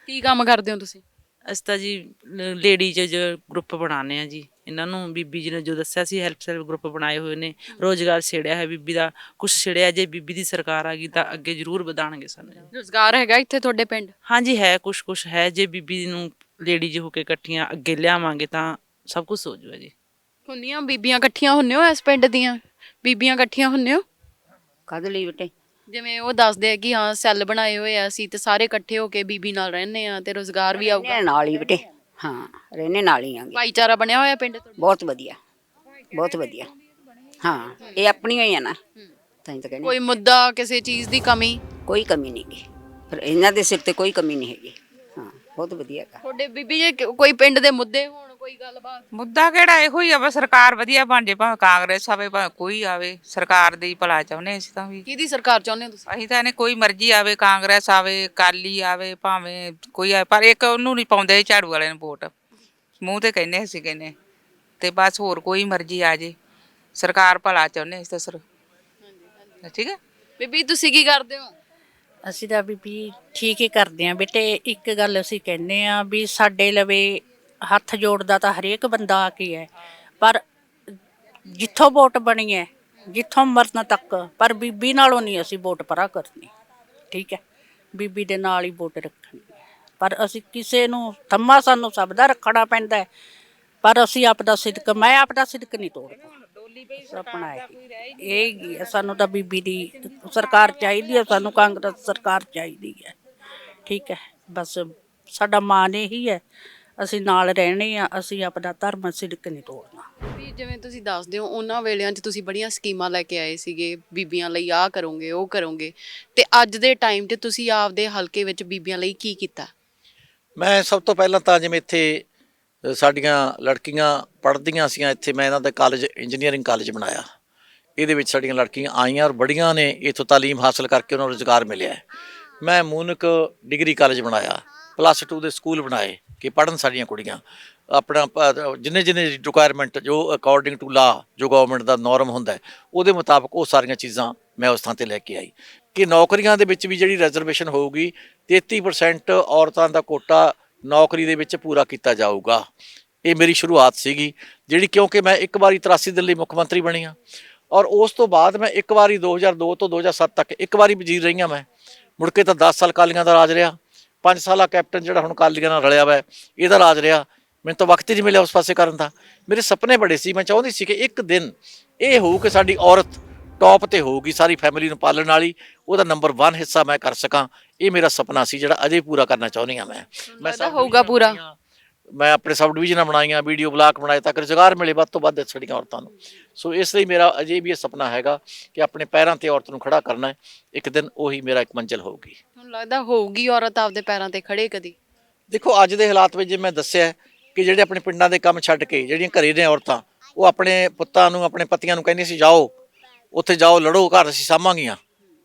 A: ਕੀ ਕੰਮ ਕਰਦੇ ਹੋ ਤੁਸੀਂ?
F: ਅਸੀਂ ਤਾਂ ਜੀ ਲੇਡੀਜ਼ ਗਰੁੱਪ ਬਣਾਉਂਦੇ ਆ ਜੀ। ਇਹਨਾਂ ਨੂੰ ਬੀਬੀ ਜੀ ਨੇ ਜੋ ਦੱਸਿਆ ਸੀ, ਹੈਲਪ ਸੈਲਫ ਗਰੁੱਪ ਬਣਾਏ ਹੋਏ ਨੇ, ਰੋਜ਼ਗਾਰ ਛੇੜਿਆ ਹੈ ਬੀਬੀ ਦਾ, ਕੁਛ ਛੇੜਿਆ। ਜੇ ਬੀਬੀ ਦੀ ਸਰਕਾਰ ਆ ਗਈ ਤਾਂ ਅੱਗੇ ਜ਼ਰੂਰ ਵਧਾਉਣਗੇ ਸਾਨੂੰ।
A: ਰੁਜ਼ਗਾਰ ਹੈਗਾ ਇੱਥੇ ਤੁਹਾਡੇ ਪਿੰਡ?
F: ਹਾਂਜੀ ਹੈ, ਕੁਛ ਹੈ। ਜੇ ਬੀਬੀ ਨੂੰ ਲੇਡੀਜ਼ ਹੋ ਕੇ ਇਕੱਠੀਆਂ ਅੱਗੇ ਲਿਆਵਾਂਗੇ ਤਾਂ ਸਭ ਕੁਛ ਹੋ ਜਾਊਗਾ ਜੀ।
A: ਹੁੰਦੀਆਂ ਬੀਬੀਆਂ ਇਕੱਠੀਆਂ ਹੁੰਨੇ ਹੋ ਇਸ ਪਿੰਡ ਦੀਆਂ? ਬੀਬੀਆਂ ਇਕੱਠੀਆਂ ਹੁੰਨੇ ਹੋ?
B: ਕਦ ਲਈ ਬੇਟੇ?
A: ਜਿਵੇਂ ਉਹ ਦੱਸਦੇ ਆ ਕਿ ਹਾਂ ਸੈੱਲ ਬਣਾਏ ਹੋਏ ਆ ਅਸੀਂ ਤੇ ਸਾਰੇ ਇਕੱਠੇ ਹੋ ਕੇ ਬੀਬੀ ਨਾਲ ਰਹਿੰਦੇ ਆ ਤੇ ਰੁਜ਼ਗਾਰ ਵੀ ਆਊਗਾ।
B: ਰਹਿਣੇ ਨਾਲ ਹੀ ਬੇਟੇ, ਹਾਂ ਰਹਿਣੇ ਨਾਲ ਹੀ ਆਂਗੇ।
A: ਭਾਈਚਾਰਾ ਬਣਿਆ ਹੋਇਆ ਪਿੰਡ ਤੁਹਾਡਾ?
B: ਬਹੁਤ ਵਧੀਆ, ਬਹੁਤ ਵਧੀਆ। ਹਾਂ ਇਹ ਆਪਣੀਆਂ ਹੀ ਆ ਨਾ, ਤਾਂ ਹੀ ਤਾਂ ਕਹਿੰਦੇ
A: ਕੋਈ ਮੁੱਦਾ ਕਿਸੇ ਚੀਜ਼ ਦੀ ਕਮੀ?
B: ਕੋਈ ਕਮੀ ਨਹੀਂ ਗੀ, ਪਰ ਇਹਨਾਂ ਦੇ ਸਿਰ ਤੇ ਕੋਈ ਕਮੀ ਨਹੀਂ ਹੈਗੀ। ਹਾਂ ਬਹੁਤ ਵਧੀਆ ਹੈਗਾ।
A: ਤੁਹਾਡੇ ਬੀਬੀ ਜੇ ਕੋਈ ਪਿੰਡ ਦੇ ਮੁੱਦੇ ਹੋਣ, ਕੋਈ ਗੱਲਬਾਤ?
D: ਮੁੱਦਾ ਕਿਹੜਾ ਇਹੋ ਹੀ ਆ ਬਸ, ਸਰਕਾਰ ਵਧੀਆ ਬਣ ਜੇ, ਭਾਵੇਂ ਕਾਂਗਰਸ ਆਵੇ ਭਾਵੇਂ ਕੋਈ ਆਵੇ, ਸਰਕਾਰ ਦੀ ਭਲਾ ਚਾਹੁੰਦੇ ਅਸੀਂ ਤਾਂ ਵੀ।
A: ਕਿਹਦੀ ਸਰਕਾਰ ਚਾਹੁੰਦੇ ਹੋ ਤੁਸੀਂ?
D: ਅਸੀਂ ਤਾਂ ਇਹਨੇ ਕੋਈ ਮਰਜ਼ੀ ਆਵੇ, ਕਾਂਗਰਸ ਆਵੇ, ਅਕਾਲੀ ਆਵੇ, ਭਾਵੇਂ ਕੋਈ ਆਵੇ, ਪਰ ਇੱਕ ਉਹਨੂੰ ਨਹੀਂ ਪਾਉਂਦੇ ਝਾੜੂ ਵਾਲੇ ਨੂੰ ਵੋਟ, ਮੂੰਹ ਤੇ ਕਹਿੰਦੇ ਅਸੀਂ ਕਹਿੰਦੇ, ਤੇ ਬਸ ਹੋਰ ਕੋਈ ਮਰਜ਼ੀ ਆ ਜੇ, ਸਰਕਾਰ ਭਲਾ ਚਾਹੁੰਦੇ ਅਸੀਂ ਤਾਂ ਸਰ। ਠੀਕ ਹੈ
A: ਬੀਬੀ ਤੁਸੀਂ ਕੀ ਕਰਦੇ ਹੋ?
G: ਅਸੀਂ ਤਾਂ ਬੀਬੀ ਠੀਕ ਹੀ ਕਰਦੇ ਆਂ ਬੇਟੇ। ਇੱਕ ਗੱਲ ਅਸੀਂ ਕਹਿੰਦੇ ਆ ਵੀ ਸਾਡੇ ਲਵੇ ਹੱਥ ਜੋੜਦਾ ਤਾਂ ਹਰੇਕ ਬੰਦਾ ਆ ਕੇ ਹੈ, ਪਰ ਜਿੱਥੋਂ ਵੋਟ ਬਣੀ ਹੈ, ਜਿੱਥੋਂ ਮਰਨ ਤੱਕ, ਪਰ ਬੀਬੀ ਨਾਲੋਂ ਨਹੀਂ ਅਸੀਂ ਵੋਟ ਪਰਾ ਕਰਨੀ। ਠੀਕ ਹੈ, ਬੀਬੀ ਦੇ ਨਾਲ ਹੀ ਵੋਟ ਰੱਖਣੀ ਹੈ। ਪਰ ਅਸੀਂ ਕਿਸੇ ਨੂੰ ਥੰਮਾ ਸਾਨੂੰ ਸਭ ਦਾ ਰੱਖਣਾ ਪੈਂਦਾ ਹੈ, ਪਰ ਅਸੀਂ ਆਪਦਾ ਸਿਦਕ, ਮੈਂ ਆਪਦਾ ਸਿਦਕ ਨਹੀਂ ਤੋੜਦਾ। ਆਪਣਾ ਇਹ ਸਾਨੂੰ ਤਾਂ ਬੀਬੀ ਦੀ ਸਰਕਾਰ ਚਾਹੀਦੀ ਹੈ, ਸਾਨੂੰ ਕਾਂਗਰਸ ਸਰਕਾਰ ਚਾਹੀਦੀ ਹੈ। ਠੀਕ ਹੈ, ਬਸ ਸਾਡਾ ਮਾਨ ਇਹੀ ਹੈ, ਅਸੀਂ ਨਾਲ ਰਹਿਣੇ ਆ, ਅਸੀਂ ਆਪਦਾ ਧਰਮ ਸਿਦਕ ਨਹੀਂ ਤੋੜਨਾ।
A: ਵੀ ਜਿਵੇਂ ਤੁਸੀਂ ਦੱਸਦੇ ਹੋ ਉਹਨਾਂ ਵੇਲਿਆਂ 'ਚ ਤੁਸੀਂ ਬੜੀਆਂ ਸਕੀਮਾਂ ਲੈ ਕੇ ਆਏ ਸੀਗੇ, ਬੀਬੀਆਂ ਲਈ ਆਹ ਕਰੋਗੇ ਉਹ ਕਰੋਗੇ, ਤੇ ਅੱਜ ਦੇ ਟਾਈਮ 'ਚ ਤੁਸੀਂ ਆਪਦੇ ਹਲਕੇ ਵਿੱਚ ਬੀਬੀਆਂ ਲਈ ਕੀ ਕੀਤਾ?
C: ਮੈਂ ਸਭ ਤੋਂ ਪਹਿਲਾਂ ਤਾਂ ਜਿਵੇਂ ਇੱਥੇ ਸਾਡੀਆਂ ਲੜਕੀਆਂ ਪੜ੍ਹਦੀਆਂ ਸੀਆਂ, ਇੱਥੇ ਮੈਂ ਇਹਨਾਂ ਦਾ ਕਾਲਜ ਇੰਜੀਨੀਅਰਿੰਗ ਕਾਲਜ ਬਣਾਇਆ। ਇਹਦੇ ਵਿੱਚ ਸਾਡੀਆਂ ਲੜਕੀਆਂ ਆਈਆਂ ਔਰ ਬੜੀਆਂ ਨੇ ਇੱਥੋਂ ਤਾਲੀਮ ਹਾਸਲ ਕਰਕੇ ਉਹਨਾਂ ਨੂੰ ਰੁਜ਼ਗਾਰ ਮਿਲਿਆ। ਮੈਂ ਮੂਨਕ ਡਿਗਰੀ ਕਾਲਜ ਬਣਾਇਆ, +2 ਦੇ ਸਕੂਲ ਬਣਾਏ ਕਿ ਪੜ੍ਹਨ ਸਾਡੀਆਂ ਕੁੜੀਆਂ। ਆਪਣਾ ਜਿੰਨੇ ਰਿਕੁਆਇਰਮੈਂਟ ਜੋ ਅਕੋਰਡਿੰਗ ਟੂ ਲਾ, ਜੋ ਗਵਰਨਮੈਂਟ ਦਾ ਨੋਰਮ ਹੁੰਦਾ ਉਹਦੇ ਮੁਤਾਬਕ ਉਹ ਸਾਰੀਆਂ ਚੀਜ਼ਾਂ ਮੈਂ ਉਸ ਥਾਂ 'ਤੇ ਲੈ ਕੇ ਆਈ ਕਿ ਨੌਕਰੀਆਂ ਦੇ ਵਿੱਚ ਵੀ ਜਿਹੜੀ ਰਿਜ਼ਰਵੇਸ਼ਨ ਹੋਊਗੀ, 33% ਔਰਤਾਂ ਦਾ ਕੋਟਾ ਨੌਕਰੀ ਦੇ ਵਿੱਚ ਪੂਰਾ ਕੀਤਾ ਜਾਊਗਾ। ਇਹ ਮੇਰੀ ਸ਼ੁਰੂਆਤ ਸੀਗੀ ਜਿਹੜੀ, ਕਿਉਂਕਿ ਮੈਂ ਇੱਕ ਵਾਰੀ 83 ਦਿਨ ਲਈ ਮੁੱਖ ਮੰਤਰੀ ਬਣੀ ਹਾਂ ਔਰ ਉਸ ਤੋਂ ਬਾਅਦ ਮੈਂ ਇੱਕ ਵਾਰੀ 2002 ਤੋਂ 2007 ਤੱਕ ਇੱਕ ਵਾਰੀ ਵਜ਼ੀਰ ਰਹੀ ਹਾਂ ਮੈਂ। ਮੁੜ ਕੇ ਤਾਂ 10 ਸਾਲ ਅਕਾਲੀਆਂ ਦਾ ਰਾਜ ਰਿਹਾ, 5 ਸਾਲਾ ਕੈਪਟਨ ਜਿਹੜਾ ਹੁਣ ਅਕਾਲੀਆਂ ਨਾਲ ਰਲਿਆ ਵਾ ਇਹਦਾ ਰਾਜ ਰਿਹਾ। ਮੈਨੂੰ ਤਾਂ ਵਕਤ ਹੀ ਨਹੀਂ ਮਿਲਿਆ ਉਸ ਪਾਸੇ ਕਰਨ ਦਾ। ਮੇਰੇ ਸੁਪਨੇ ਬੜੇ ਸੀ, ਮੈਂ ਚਾਹੁੰਦੀ ਸੀ ਕਿ ਇੱਕ ਦਿਨ ਇਹ ਹੋਊ ਕਿ ਸਾਡੀ ਔਰਤ ਟੌਪ ਤੇ ਹੋਊਗੀ, ਸਾਰੀ ਫੈਮਿਲੀ ਨੂੰ ਪਾਲਣ ਵਾਲੀ, ਉਹਦਾ ਨੰਬਰ 1 ਹਿੱਸਾ ਮੈਂ ਕਰ ਸਕਾਂ। ਇਹ ਮੇਰਾ ਸੁਪਨਾ ਸੀ ਜਿਹੜਾ ਅਜੇ ਪੂਰਾ ਕਰਨਾ ਚਾਹੁੰਦੀ ਹਾਂ ਮੈਂ
A: ਲੱਗਦਾ ਹੋਊਗਾ ਪੂਰਾ।
C: ਮੈਂ ਆਪਣੇ ਸਬ ਡਿਵੀਜ਼ਨਾਂ ਬਣਾਈਆਂ, ਵੀਡੀਓ ਬਲਾਕ ਬਣਾਏ ਤਾਂ ਕਿ ਰੁਜ਼ਗਾਰ ਮਿਲੇ ਵੱਧ ਤੋਂ ਵੱਧ ਸਾਡੀਆਂ ਔਰਤਾਂ ਨੂੰ। ਸੋ ਇਸ ਲਈ ਮੇਰਾ ਅਜੇ ਵੀ ਇਹ ਸੁਪਨਾ ਹੈਗਾ ਕਿ ਆਪਣੇ ਪੈਰਾਂ ਤੇ ਔਰਤ ਨੂੰ ਖੜਾ ਕਰਨਾ ਹੈ। ਇੱਕ ਦਿਨ ਉਹੀ ਮੇਰਾ ਇੱਕ ਮੰਜ਼ਿਲ ਹੋਊਗੀ।
A: ਤੁਹਾਨੂੰ ਲੱਗਦਾ ਹੋਊਗੀ ਔਰਤ ਆਪਦੇ ਪੈਰਾਂ ਤੇ ਖੜੇ ਕਦੀ?
C: ਦੇਖੋ ਅੱਜ ਦੇ ਹਾਲਾਤ ਵਿੱਚ ਜੇ ਮੈਂ ਦੱਸਿਆ ਕਿ ਜਿਹੜੇ ਆਪਣੇ ਪਿੰਡਾਂ ਦੇ ਕੰਮ ਛੱਡ ਕੇ ਜਿਹੜੀਆਂ ਘਰੇ ਨੇ ਔਰਤਾਂ, ਉਹ ਆਪਣੇ ਪੁੱਤਾਂ ਨੂੰ, ਆਪਣੇ ਪਤੀਆਂ ਨੂੰ ਕਹਿੰਦੀਆਂ ਸੀ ਜਾਓ ਉੱਥੇ ਜਾਓ ਲੜੋ, ਘਰ ਅਸੀਂ ਸਾਂਭਾਂਗੀਆਂ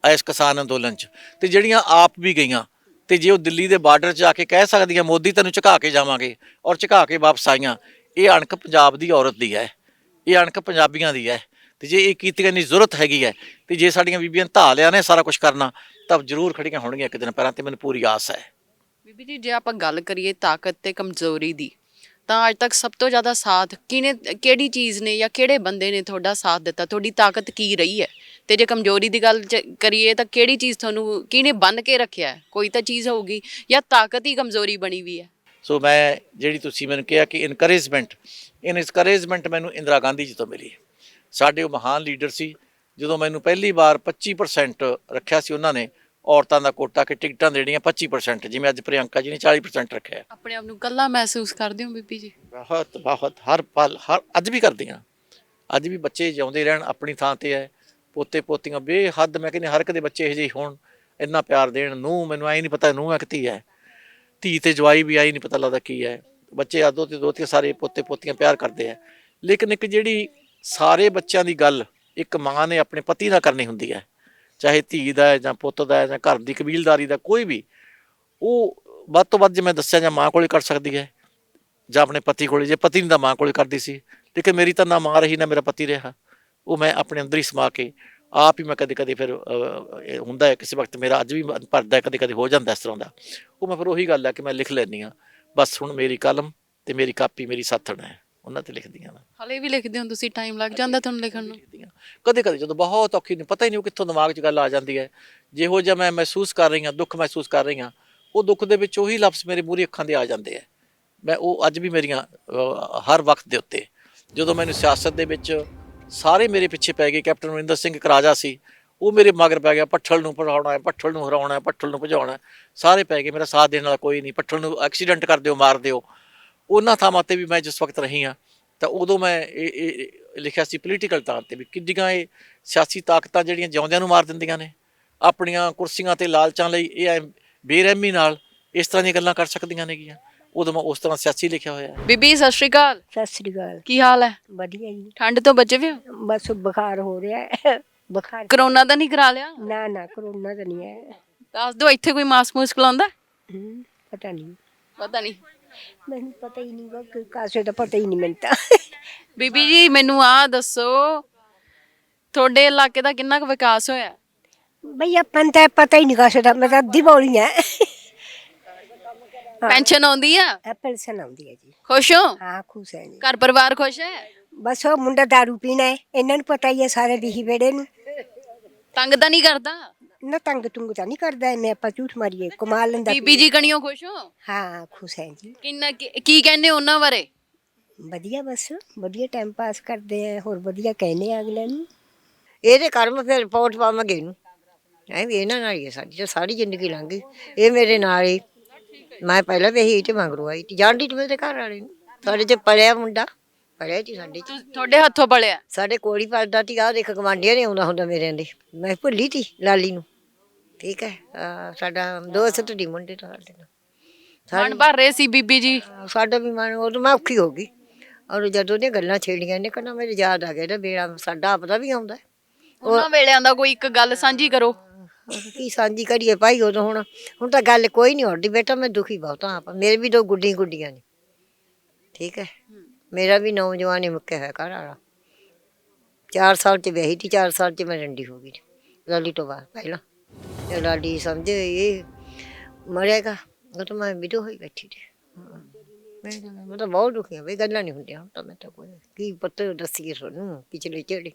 C: ਇਸ ਕਿਸਾਨ ਅੰਦੋਲਨ 'ਚ, ਤੇ ਜਿਹੜੀਆਂ ਆਪ ਵੀ ਗਈਆਂ ਤੇ ਜੇ ਉਹ ਦਿੱਲੀ ਦੇ ਬਾਰਡਰ 'ਚ ਜਾ ਕੇ ਕਹਿ ਸਕਦੀਆਂ ਮੋਦੀ ਤੈਨੂੰ ਝੁਕਾ ਕੇ ਜਾਵਾਂਗੇ ਔਰ ਝੁਕਾ ਕੇ ਵਾਪਸ ਆਈਆਂ, ਇਹ ਅਣਖ ਪੰਜਾਬ ਦੀ ਔਰਤ ਦੀ ਹੈ, ਇਹ ਅਣਖ ਪੰਜਾਬੀਆਂ ਦੀ ਹੈ। ਤੇ ਜੇ ਇਹ ਕੀਤੀ ਇੰਨੀ ਜ਼ਰੂਰਤ ਹੈਗੀ ਹੈ ਤੇ ਜੇ ਸਾਡੀਆਂ ਬੀਬੀਆਂ ਧਾ ਲਿਆ ਨੇ ਸਾਰਾ ਕੁਝ ਕਰਨਾ ਤਾਂ ਜ਼ਰੂਰ ਖੜੀਆਂ ਹੋਣਗੀਆਂ ਇੱਕ ਦਿਨ ਪੈਰਾਂ ਤੇ, ਮੈਨੂੰ ਪੂਰੀ ਆਸ ਹੈ।
A: ਬੀਬੀ ਜੀ, ਜੇ ਆਪਾਂ ਗੱਲ ਕਰੀਏ ਤਾਕਤ ਤੇ ਕਮਜ਼ੋਰੀ ਦੀ, ਤਾਂ ਅੱਜ ਤੱਕ ਸਭ ਤੋਂ ਜ਼ਿਆਦਾ ਸਾਥ ਕਿਹੜੀ ਚੀਜ਼ ਨੇ ਜਾਂ ਕਿਹੜੇ ਬੰਦੇ ਨੇ ਤੁਹਾਡਾ ਸਾਥ ਦਿੱਤਾ? ਤੁਹਾਡੀ ਤਾਕਤ ਕੀ ਰਹੀ ਹੈ? ਤੇ ਜੇ ਕਮਜ਼ੋਰੀ ਦੀ ਗੱਲ ਕਰੀਏ ਤਾਂ ਕਿਹੜੀ ਚੀਜ਼ ਤੁਹਾਨੂੰ ਕਿਹਨੇ ਬੰਨ੍ਹ ਕੇ ਰੱਖਿਆ ਹੈ? ਕੋਈ ਤਾਂ ਚੀਜ਼ ਹੋਊਗੀ, ਜਾਂ ਤਾਕਤ ਹੀ ਕਮਜ਼ੋਰੀ ਬਣੀ ਵੀ ਹੈ?
C: ਸੋ ਮੈਂ ਜਿਹੜੀ ਤੁਸੀਂ ਮੈਨੂੰ ਕਿਹਾ ਕਿ ਇਨਕਰੇਜਮੈਂਟ ਮੈਨੂੰ ਇੰਦਰਾ ਗਾਂਧੀ ਜੀ ਤੋਂ ਮਿਲੀ। ਸਾਡੇ ਉਹ ਮਹਾਨ ਲੀਡਰ ਸੀ। ਜਦੋਂ ਮੈਨੂੰ ਪਹਿਲੀ ਵਾਰ 25% ਰੱਖਿਆ ਸੀ ਉਹਨਾਂ ਨੇ ਔਰਤਾਂ ਦਾ ਕੋਟਾ ਕਿ ਟਿਕਟਾਂ ਦੇਣੀਆਂ 25%, ਜਿਵੇਂ ਅੱਜ ਪ੍ਰਿਯੰਕਾ ਜੀ ਨੇ 40% ਰੱਖਿਆ।
A: ਆਪਣੇ ਆਪ ਨੂੰ ਇਕੱਲਾ ਮਹਿਸੂਸ ਕਰਦੇ ਹੋ ਬੀਬੀ ਜੀ?
C: ਬਹੁਤ ਹਰ ਪਲ ਅੱਜ ਵੀ ਕਰਦੀਆਂ। ਅੱਜ ਵੀ ਬੱਚੇ ਜਿਉਂਦੇ ਰਹਿਣ, ਆਪਣੀ ਥਾਂ ਤੇ ਹੈ, ਪੋਤੇ ਪੋਤੀਆਂ ਬੇਹੱਦ, ਮੈਂ ਕਹਿੰਦੀ ਹਰ ਇੱਕ ਦੇ ਬੱਚੇ ਇਹੋ ਜਿਹੇ ਹੋਣ, ਇੰਨਾ ਪਿਆਰ ਦੇਣ। ਨੂੰਹ ਮੈਨੂੰ ਆਈ ਨਹੀਂ ਪਤਾ ਨੂੰਹ ਹੈ ਕਿ ਧੀ ਹੈ, ਧੀ ਤੇ ਜਵਾਈ ਵੀ ਆਈ ਨਹੀਂ ਪਤਾ ਲੱਗਦਾ ਕੀ ਹੈ। ਬੱਚੇ ਆਦੋ ਤੇ ਦੋਤੇ ਸਾਰੇ ਪੋਤੇ ਪੋਤੀਆਂ ਪਿਆਰ ਕਰਦੇ ਆ। ਲੇਕਿਨ ਇੱਕ ਜਿਹੜੀ ਸਾਰੇ ਬੱਚਿਆਂ ਦੀ ਗੱਲ ਇੱਕ ਮਾਂ ਨੇ ਆਪਣੇ ਪਤੀ ਨਾਲ ਕਰਨੀ ਹੁੰਦੀ ਹੈ, ਚਾਹੇ ਧੀ ਦਾ ਹੈ ਜਾਂ ਪੁੱਤ ਦਾ ਹੈ ਜਾਂ ਘਰ ਦੀ ਕਬੀਲਦਾਰੀ ਦਾ ਕੋਈ ਵੀ, ਉਹ ਵੱਧ ਤੋਂ ਵੱਧ ਜਿਵੇਂ ਦੱਸਿਆ ਜਾਂ ਮਾਂ ਕੋਲੇ ਕਰ ਸਕਦੀ ਹੈ ਜਾਂ ਆਪਣੇ ਪਤੀ ਕੋਲੇ। ਜੇ ਪਤੀ ਨਹੀਂ ਤਾਂ ਮਾਂ ਕੋਲੇ ਕਰਦੀ ਸੀ, ਲੇਕਿਨ ਮੇਰੀ ਤਾਂ ਨਾ ਮਾਂ ਰਹੀ ਨਾ ਮੇਰਾ ਪਤੀ ਰਿਹਾ। ਉਹ ਮੈਂ ਆਪਣੇ ਅੰਦਰ ਹੀ ਸਮਾ ਕੇ ਆਪ ਹੀ ਮੈਂ ਕਦੇ ਕਦੇ ਫਿਰ ਹੁੰਦਾ ਹੈ ਕਿਸੇ ਵਕਤ ਮੇਰਾ ਅੱਜ ਵੀ ਭਰਦਾ, ਕਦੇ ਕਦੇ ਹੋ ਜਾਂਦਾ ਇਸ ਤਰ੍ਹਾਂ ਦਾ। ਉਹ ਮੈਂ ਫਿਰ ਉਹੀ ਗੱਲ ਹੈ ਕਿ ਮੈਂ ਲਿਖ ਲੈਂਦੀ ਹਾਂ। ਬਸ ਹੁਣ ਮੇਰੀ ਕਲਮ ਤੇ ਮੇਰੀ ਕਾਪੀ ਮੇਰੀ ਸਾਥਣ ਹੈ, ਉਹਨਾਂ ਤੇ ਲਿਖਦੀ ਹਾਂ ਮੈਂ।
A: ਹਲੇ ਵੀ ਲਿਖਦੇ ਹੋ ਤੁਸੀਂ? ਟਾਈਮ ਲੱਗ ਜਾਂਦਾ ਤੁਹਾਨੂੰ ਲਿਖਣ ਨੂੰ?
C: ਕਦੇ ਕਦੇ ਜਦੋਂ ਬਹੁਤ ਔਖੀ ਨਹੀਂ, ਪਤਾ ਹੀ ਨਹੀਂ ਕਿੱਥੋਂ ਦਿਮਾਗ 'ਚ ਗੱਲ ਆ ਜਾਂਦੀ ਹੈ। ਜਿਹੋ ਜਿਹਾ ਮੈਂ ਮਹਿਸੂਸ ਕਰ ਰਹੀ ਹਾਂ, ਦੁੱਖ ਮਹਿਸੂਸ ਕਰ ਰਹੀ ਹਾਂ, ਉਹ ਦੁੱਖ ਦੇ ਵਿੱਚ ਉਹੀ ਲਫ਼ਜ਼ ਮੇਰੇ ਮੂਹਰੇ ਅੱਖਾਂ ਦੇ ਆ ਜਾਂਦੇ ਹੈ। ਮੈਂ ਉਹ ਅੱਜ ਵੀ ਮੇਰੀਆਂ ਹਰ ਵਕਤ ਦੇ ਉੱਤੇ, ਜਦੋਂ ਮੈਨੂੰ ਸਿਆਸਤ ਦੇ ਵਿੱਚ ਸਾਰੇ ਮੇਰੇ ਪਿੱਛੇ ਪੈ ਗਏ। ਕੈਪਟਨ ਅਮਰਿੰਦਰ ਸਿੰਘ ਇੱਕ ਰਾਜਾ ਸੀ, ਉਹ ਮੇਰੇ ਮਗਰ ਪੈ ਗਿਆ, ਭੱਠਲ ਨੂੰ ਭਜਾਉਣਾ ਹੈ, ਭੱਠਲ ਨੂੰ ਹਰਾਉਣਾ ਹੈ, ਭੱਠਲ ਨੂੰ ਭਜਾਉਣਾ। ਸਾਰੇ ਪੈ ਗਏ, ਮੇਰਾ ਸਾਥ ਦੇਣ ਵਾਲਾ ਕੋਈ ਨਹੀਂ। ਭੱਠਲ ਨੂੰ ਐਕਸੀਡੈਂਟ ਕਰ ਦਿਓ, ਮਾਰ ਦਿਓ। ਉਹਨਾਂ ਥਾਵਾਂ 'ਤੇ ਵੀ ਮੈਂ ਜਿਸ ਵਕਤ ਰਹੀ ਹਾਂ, ਤਾਂ ਉਦੋਂ ਮੈਂ ਇਹ ਲਿਖਿਆ ਸੀ ਪੋਲੀਟੀਕਲ ਤੌਰ 'ਤੇ ਵੀ ਕਿੱਡੀਆਂ ਇਹ ਸਿਆਸੀ ਤਾਕਤਾਂ ਜਿਹੜੀਆਂ ਜਿਉਂਦਿਆਂ ਨੂੰ ਮਾਰ ਦਿੰਦੀਆਂ ਨੇ, ਆਪਣੀਆਂ ਕੁਰਸੀਆਂ 'ਤੇ ਲਾਲਚਾਂ ਲਈ ਇਹ ਬੇਰਹਿਮੀ ਨਾਲ ਇਸ ਤਰ੍ਹਾਂ ਦੀਆਂ ਗੱਲਾਂ ਕਰ ਸਕਦੀਆਂ ਨੇਗੀਆਂ। ਉਦੋਂ ਮੈਂ ਉਸ ਤਰ੍ਹਾਂ ਸਿਆਸੀ ਲਿਖਿਆ ਹੋਇਆ।
A: ਬੀਬੀ ਸਤਿ ਸ਼੍ਰੀ ਅਕਾਲ।
H: ਸਤਿ ਸ੍ਰੀ ਅਕਾਲ।
A: ਕੀ ਹਾਲ ਹੈ?
H: ਵਧੀਆ ਜੀ।
A: ਠੰਡ ਤੋਂ ਬਚੇ ਵੀ ਹੋ?
H: ਬਸ ਬੁਖਾਰ ਹੋ ਰਿਹਾ ਹੈ। ਬੁਖਾਰ
A: ਕਰੋਨਾ ਤਾਂ ਨਹੀਂ ਕਰਾ ਲਿਆ?
H: ਨਾ ਨਾ ਕਰੋਨਾ ਤਾਂ ਨਹੀਂ ਹੈ।
A: ਦੱਸ ਦਿਓ, ਇੱਥੇ ਕੋਈ ਮਾਸਕ ਮੂਸਕ ਲਾਉਂਦਾ?
H: ਪਤਾ ਨਹੀਂ,
A: ਪਤਾ ਨਹੀਂ,
H: ਮੈਨੂੰ ਪਤਾ ਹੀ ਨਹੀਂ ਵਾ, ਕਾਸੇ ਦਾ ਪਤਾ ਹੀ ਨਹੀਂ ਮੈਨੂੰ ਤਾਂ।
A: ਬੀਬੀ ਜੀ ਮੈਨੂੰ ਆਹ ਦੱਸੋ, ਤੁਹਾਡੇ ਇਲਾਕੇ ਦਾ ਕਿੰਨਾ ਕੁ ਵਿਕਾਸ ਹੋਇਆ?
H: ਬਈ ਆਪਾਂ ਨੂੰ ਤਾਂ ਪਤਾ ਹੀ ਨਹੀਂ ਕਾਸੇ ਦਾ। ਮੈਂ ਤਾਂ ਅੱਧੀ ਬੋਲੀ ਹੈ।
A: ਪੈਨਸ਼ਨ ਆਉਂਦੀ ਆ?
H: ਪੈਨਸ਼ਨ ਆਉਂਦੀ ਹੈ ਜੀ।
A: ਖੁਸ਼ ਹੋ?
H: ਹਾਂ ਖੁਸ਼ ਹੈ ਜੀ।
A: ਘਰ ਪਰਿਵਾਰ ਖੁਸ਼ ਹੈ?
H: ਬਸ ਉਹ ਮੁੰਡਾ ਦਾਰੂ ਪੀਣਾ ਹੈ, ਇਹਨਾਂ ਨੂੰ ਪਤਾ ਹੀ ਹੈ ਸਾਰੇ ਦਿਹੀ ਵੇੜੇ ਨੂੰ।
A: ਤੰਗ ਤਾਂ ਨਹੀਂ ਕਰਦਾ?
H: ਨਾ ਤੰਗ ਤੁੰਗ ਤਾਂ ਨਹੀਂ ਕਰਦਾ, ਐਵੇਂ ਆਪਾਂ ਝੂਠ ਮਾਰੀਏ, ਕਮਾ ਲੈਂਦਾ।
A: ਬੀਬੀ ਜੀ ਕਣੀਓ ਖੁਸ਼ ਹੋ?
H: ਹਾਂ ਖੁਸ਼ ਹੈ ਜੀ।
A: ਕੀ ਕਹਿੰਦੇ ਉਹਨਾਂ ਬਾਰੇ?
H: ਵਧੀਆ, ਬਸ ਵਧੀਆ ਟਾਈਮ ਪਾਸ ਕਰਦੇ ਆ, ਹੋਰ ਵਧੀਆ ਕਹਿੰਦੇ ਆ ਅਗਲੇ ਨੂੰ।
I: ਇਹਦੇ ਕਰਮ ਫਿਰ ਵੋਟ ਪਾਵਾਂਗੇ ਇਹਨੂੰ। ਐ ਵੀ ਇਹਨਾਂ ਨਾਲ ਹੀ ਹੈ ਸਾਡੀ, ਜੋ ਸਾਰੀ ਜ਼ਿੰਦਗੀ ਲੰਘ ਗਈ ਇਹ ਮੇਰੇ ਨਾਲ ਹੀ। ਮੈਂ ਪਹਿਲਾਂ ਵੀ ਇਹੀ ਤੇ ਮੰਗਰੂ ਆਈ ਤੀ, ਜਾਣਦੀ ਤੀ ਮੇਰੇ ਘਰ ਵਾਲੇ ਨੂੰ। ਸਾਡੇ ਚ ਪੜਿਆ ਮੁੰਡਾ, ਪੜਿਆ ਜੀ ਸਾਡੇ ਚ,
A: ਤੁਹਾਡੇ ਹੱਥੋਂ ਪਲਿਆ?
I: ਸਾਡੇ ਕੋਲ ਹੀ ਪੜਦਾ ਤੀ। ਆਹ ਦੇਖ ਗਵਾਂਢੀਆਂ ਨੇ ਆਉਂਦਾ ਹੁੰਦਾ ਮੇਰੇ ਦੇ, ਮੈਂ ਭੁੱਲੀ ਤੀ ਲਾਲੀ ਨੂੰ। ਠੀਕ ਹੈ, ਸਾਡਾ ਦੋਸਤ ਦੀ ਮੁੰਡੇ ਤੋਂ ਸਾਡੇ ਨਾਲ
A: ਮਨ ਭਰ ਰਹੇ ਸੀ ਬੀਬੀ ਜੀ?
I: ਸਾਡਾ ਵੀ ਮਨ, ਉਦੋਂ ਮੈਂ ਔਖੀ ਹੋ ਗਈ। ਔਰ ਜਦੋਂ ਉਹਨੇ ਗੱਲਾਂ ਛੇੜੀਆਂ ਨੇ, ਕਹਿੰਦਾ ਮੇਰੇ ਯਾਦ ਆ ਗਿਆ ਇਹਦਾ ਵੇਲਾ ਸਾਡਾ ਆਪਦਾ ਵੀ ਆਉਂਦਾ।
A: ਉਹਨਾਂ ਵੇਲਿਆਂ ਦਾ ਕੋਈ ਇੱਕ ਗੱਲ ਸਾਂਝੀ ਕਰੋ।
I: ਕੀ ਸਾਂਝੀ ਕਰੀਏ ਭਾਈ, ਉਦੋਂ ਹੁਣ ਤਾਂ ਗੱਲ ਕੋਈ ਨਹੀਂ ਉੱਡਦੀ। ਬੇਟਾ ਮੈਂ ਦੁਖੀ ਬਹੁਤ ਹਾਂ। ਆਪਾਂ ਮੇਰੇ ਵੀ 2 ਗੁੱਡੀਆਂ ਨੇ। ਠੀਕ ਹੈ, ਮੇਰਾ ਵੀ ਨੌਜਵਾਨ ਹੀ ਮੁੱਕਿਆ ਹੋਇਆ ਘਰ ਵਾਲਾ। 4 ਸਾਲ 'ਚ ਵਿਆਹੀ ਤੀ, 4 ਸਾਲ 'ਚ ਮੈਂ ਰੰਡੀ ਹੋ ਗਈ ਲਾਲੀ ਤੋਂ ਬਾਅਦ। ਪਹਿਲਾਂ ਤੇ ਲਾਡੀ ਸਮਝੇ ਇਹ ਮਰੇਗਾ, ਉਹ ਤਾਂ ਮੈਂ ਵਿਧੋ ਹੋਈ ਬੈਠੀ ਸੀ। ਮੈਂ ਤਾਂ ਬਹੁਤ ਦੁਖੀ ਹਾਂ ਬਈ, ਗੱਲਾਂ ਨਹੀਂ ਹੁੰਦੀਆਂ ਹੁਣ ਤਾਂ। ਮੈਂ ਤਾਂ ਕੋਈ ਕੀ ਪੁੱਤ ਦੱਸੀਏ ਤੁਹਾਨੂੰ, ਪਿਛਲੇ ਝੜੇ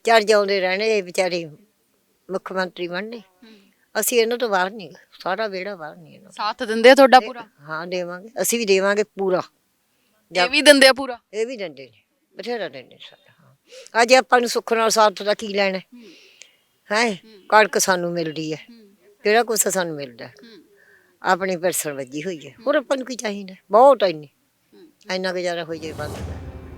I: ਚੜ ਜਾਉਂਦੇ ਰਹਿਣੇ ਵਿਚਾਰੇ ਮੁੱਖ ਮੰਤਰੀ ਬਣਨੇ। ਅਸੀਂ ਇਹਨਾਂ ਤੋਂ ਬਾਹਰ ਨਹੀਂ, ਸਾਰਾ ਵਿਹੜਾ ਬਾਹਰ ਨਹੀਂ ਇਹਨਾਂ
A: ਸਾਥ ਦਿੰਦੇ ਆ ਤੁਹਾਡਾ ਪੂਰਾ?
I: ਤੋਂ। ਹਾਂ ਦੇਵਾਂਗੇ, ਅਸੀਂ ਵੀ ਦੇਵਾਂਗੇ ਪੂਰਾ।
A: ਇਹ ਵੀ ਦਿੰਦੇ ਆ ਪੂਰਾ?
I: ਇਹ ਵੀ ਦਿੰਦੇ ਨੇ, ਬਥੇਰਾ ਦਿੰਦੇ ਸਾਡਾ। ਹਾਂ ਅੱਜ ਆਪਾਂ ਨੂੰ ਸੁੱਖ ਨਾਲ ਸਾਥ ਦਾ ਕੀ ਲੈਣਾ ਹੈ? ਕਣਕ ਸਾਨੂੰ ਮਿਲਦੀ ਹੈ, ਕਿਹੜਾ ਕੁਛ ਸਾਨੂੰ ਮਿਲਦਾ? ਆਪਣੀ ਪੈਨਸ਼ਨ ਵੱਜੀ ਹੋਈ ਹੈ, ਹੋਰ ਆਪਾਂ ਨੂੰ ਕੀ ਚਾਹੀਦਾ? ਬਹੁਤ ਇੰਨਾ ਗੁਜ਼ਾਰਾ ਹੋ ਜਾਏ ਬਸ।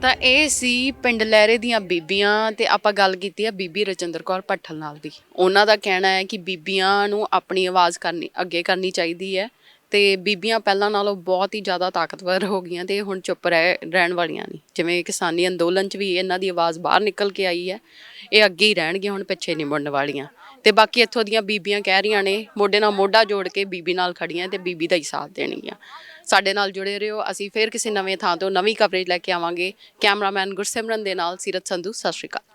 A: ਤਾਂ ਇਹ ਸੀ ਪਿੰਡ ਲਹਿਰੇ ਦੀਆਂ ਬੀਬੀਆਂ, ਤੇ ਆਪਾਂ ਗੱਲ ਕੀਤੀ ਹੈ ਬੀਬੀ ਰਜਿੰਦਰ ਕੌਰ ਭੱਠਲ ਨਾਲ ਦੀ। ਉਹਨਾਂ ਦਾ ਕਹਿਣਾ ਹੈ ਕਿ ਬੀਬੀਆਂ ਨੂੰ ਆਪਣੀ ਆਵਾਜ਼ ਅੱਗੇ ਕਰਨੀ ਚਾਹੀਦੀ ਹੈ, ਤੇ ਬੀਬੀਆਂ ਪਹਿਲਾਂ ਨਾਲੋਂ ਬਹੁਤ ਹੀ ਜ਼ਿਆਦਾ ਤਾਕਤਵਰ ਹੋ ਗਈਆਂ ਤੇ ਹੁਣ ਚੁੱਪ ਰਹਿਣ ਵਾਲੀਆਂ ਨਹੀਂ। ਜਿਵੇਂ ਕਿਸਾਨੀ ਅੰਦੋਲਨ 'ਚ ਵੀ ਇਹਨਾਂ ਦੀ ਆਵਾਜ਼ ਬਾਹਰ ਨਿਕਲ ਕੇ ਆਈ ਹੈ, ਇਹ ਅੱਗੇ ਹੀ ਰਹਿਣਗੀਆਂ, ਹੁਣ ਪਿੱਛੇ ਨਹੀਂ ਮੁੜਨ ਵਾਲੀਆਂ। ਤੇ ਬਾਕੀ ਇੱਥੋਂ ਦੀਆਂ ਬੀਬੀਆਂ ਕਹਿ ਰਹੀਆਂ ਨੇ ਮੋਢੇ ਨਾਲ ਮੋਢਾ ਜੋੜ ਕੇ ਬੀਬੀ ਨਾਲ ਖੜੀਆਂ ਤੇ ਬੀਬੀ ਦਾ ਹੀ ਸਾਥ ਦੇਣਗੀਆਂ। ਸਾਡੇ ਨਾਲ ਜੁੜੇ ਰਹੋ, ਅਸੀਂ ਫਿਰ ਕਿਸੇ ਨਵੇਂ ਥਾਂ ਤੋਂ ਨਵੀਂ ਕਵਰੇਜ ਲੈ ਕੇ ਆਵਾਂਗੇ। ਕੈਮਰਾਮੈਨ ਗੁਰਸਿਮਰਨ ਦੇ ਨਾਲ ਸੀਰਤ ਸੰਧੂ, ਸਤਿ ਸ਼੍ਰੀ ਅਕਾਲ।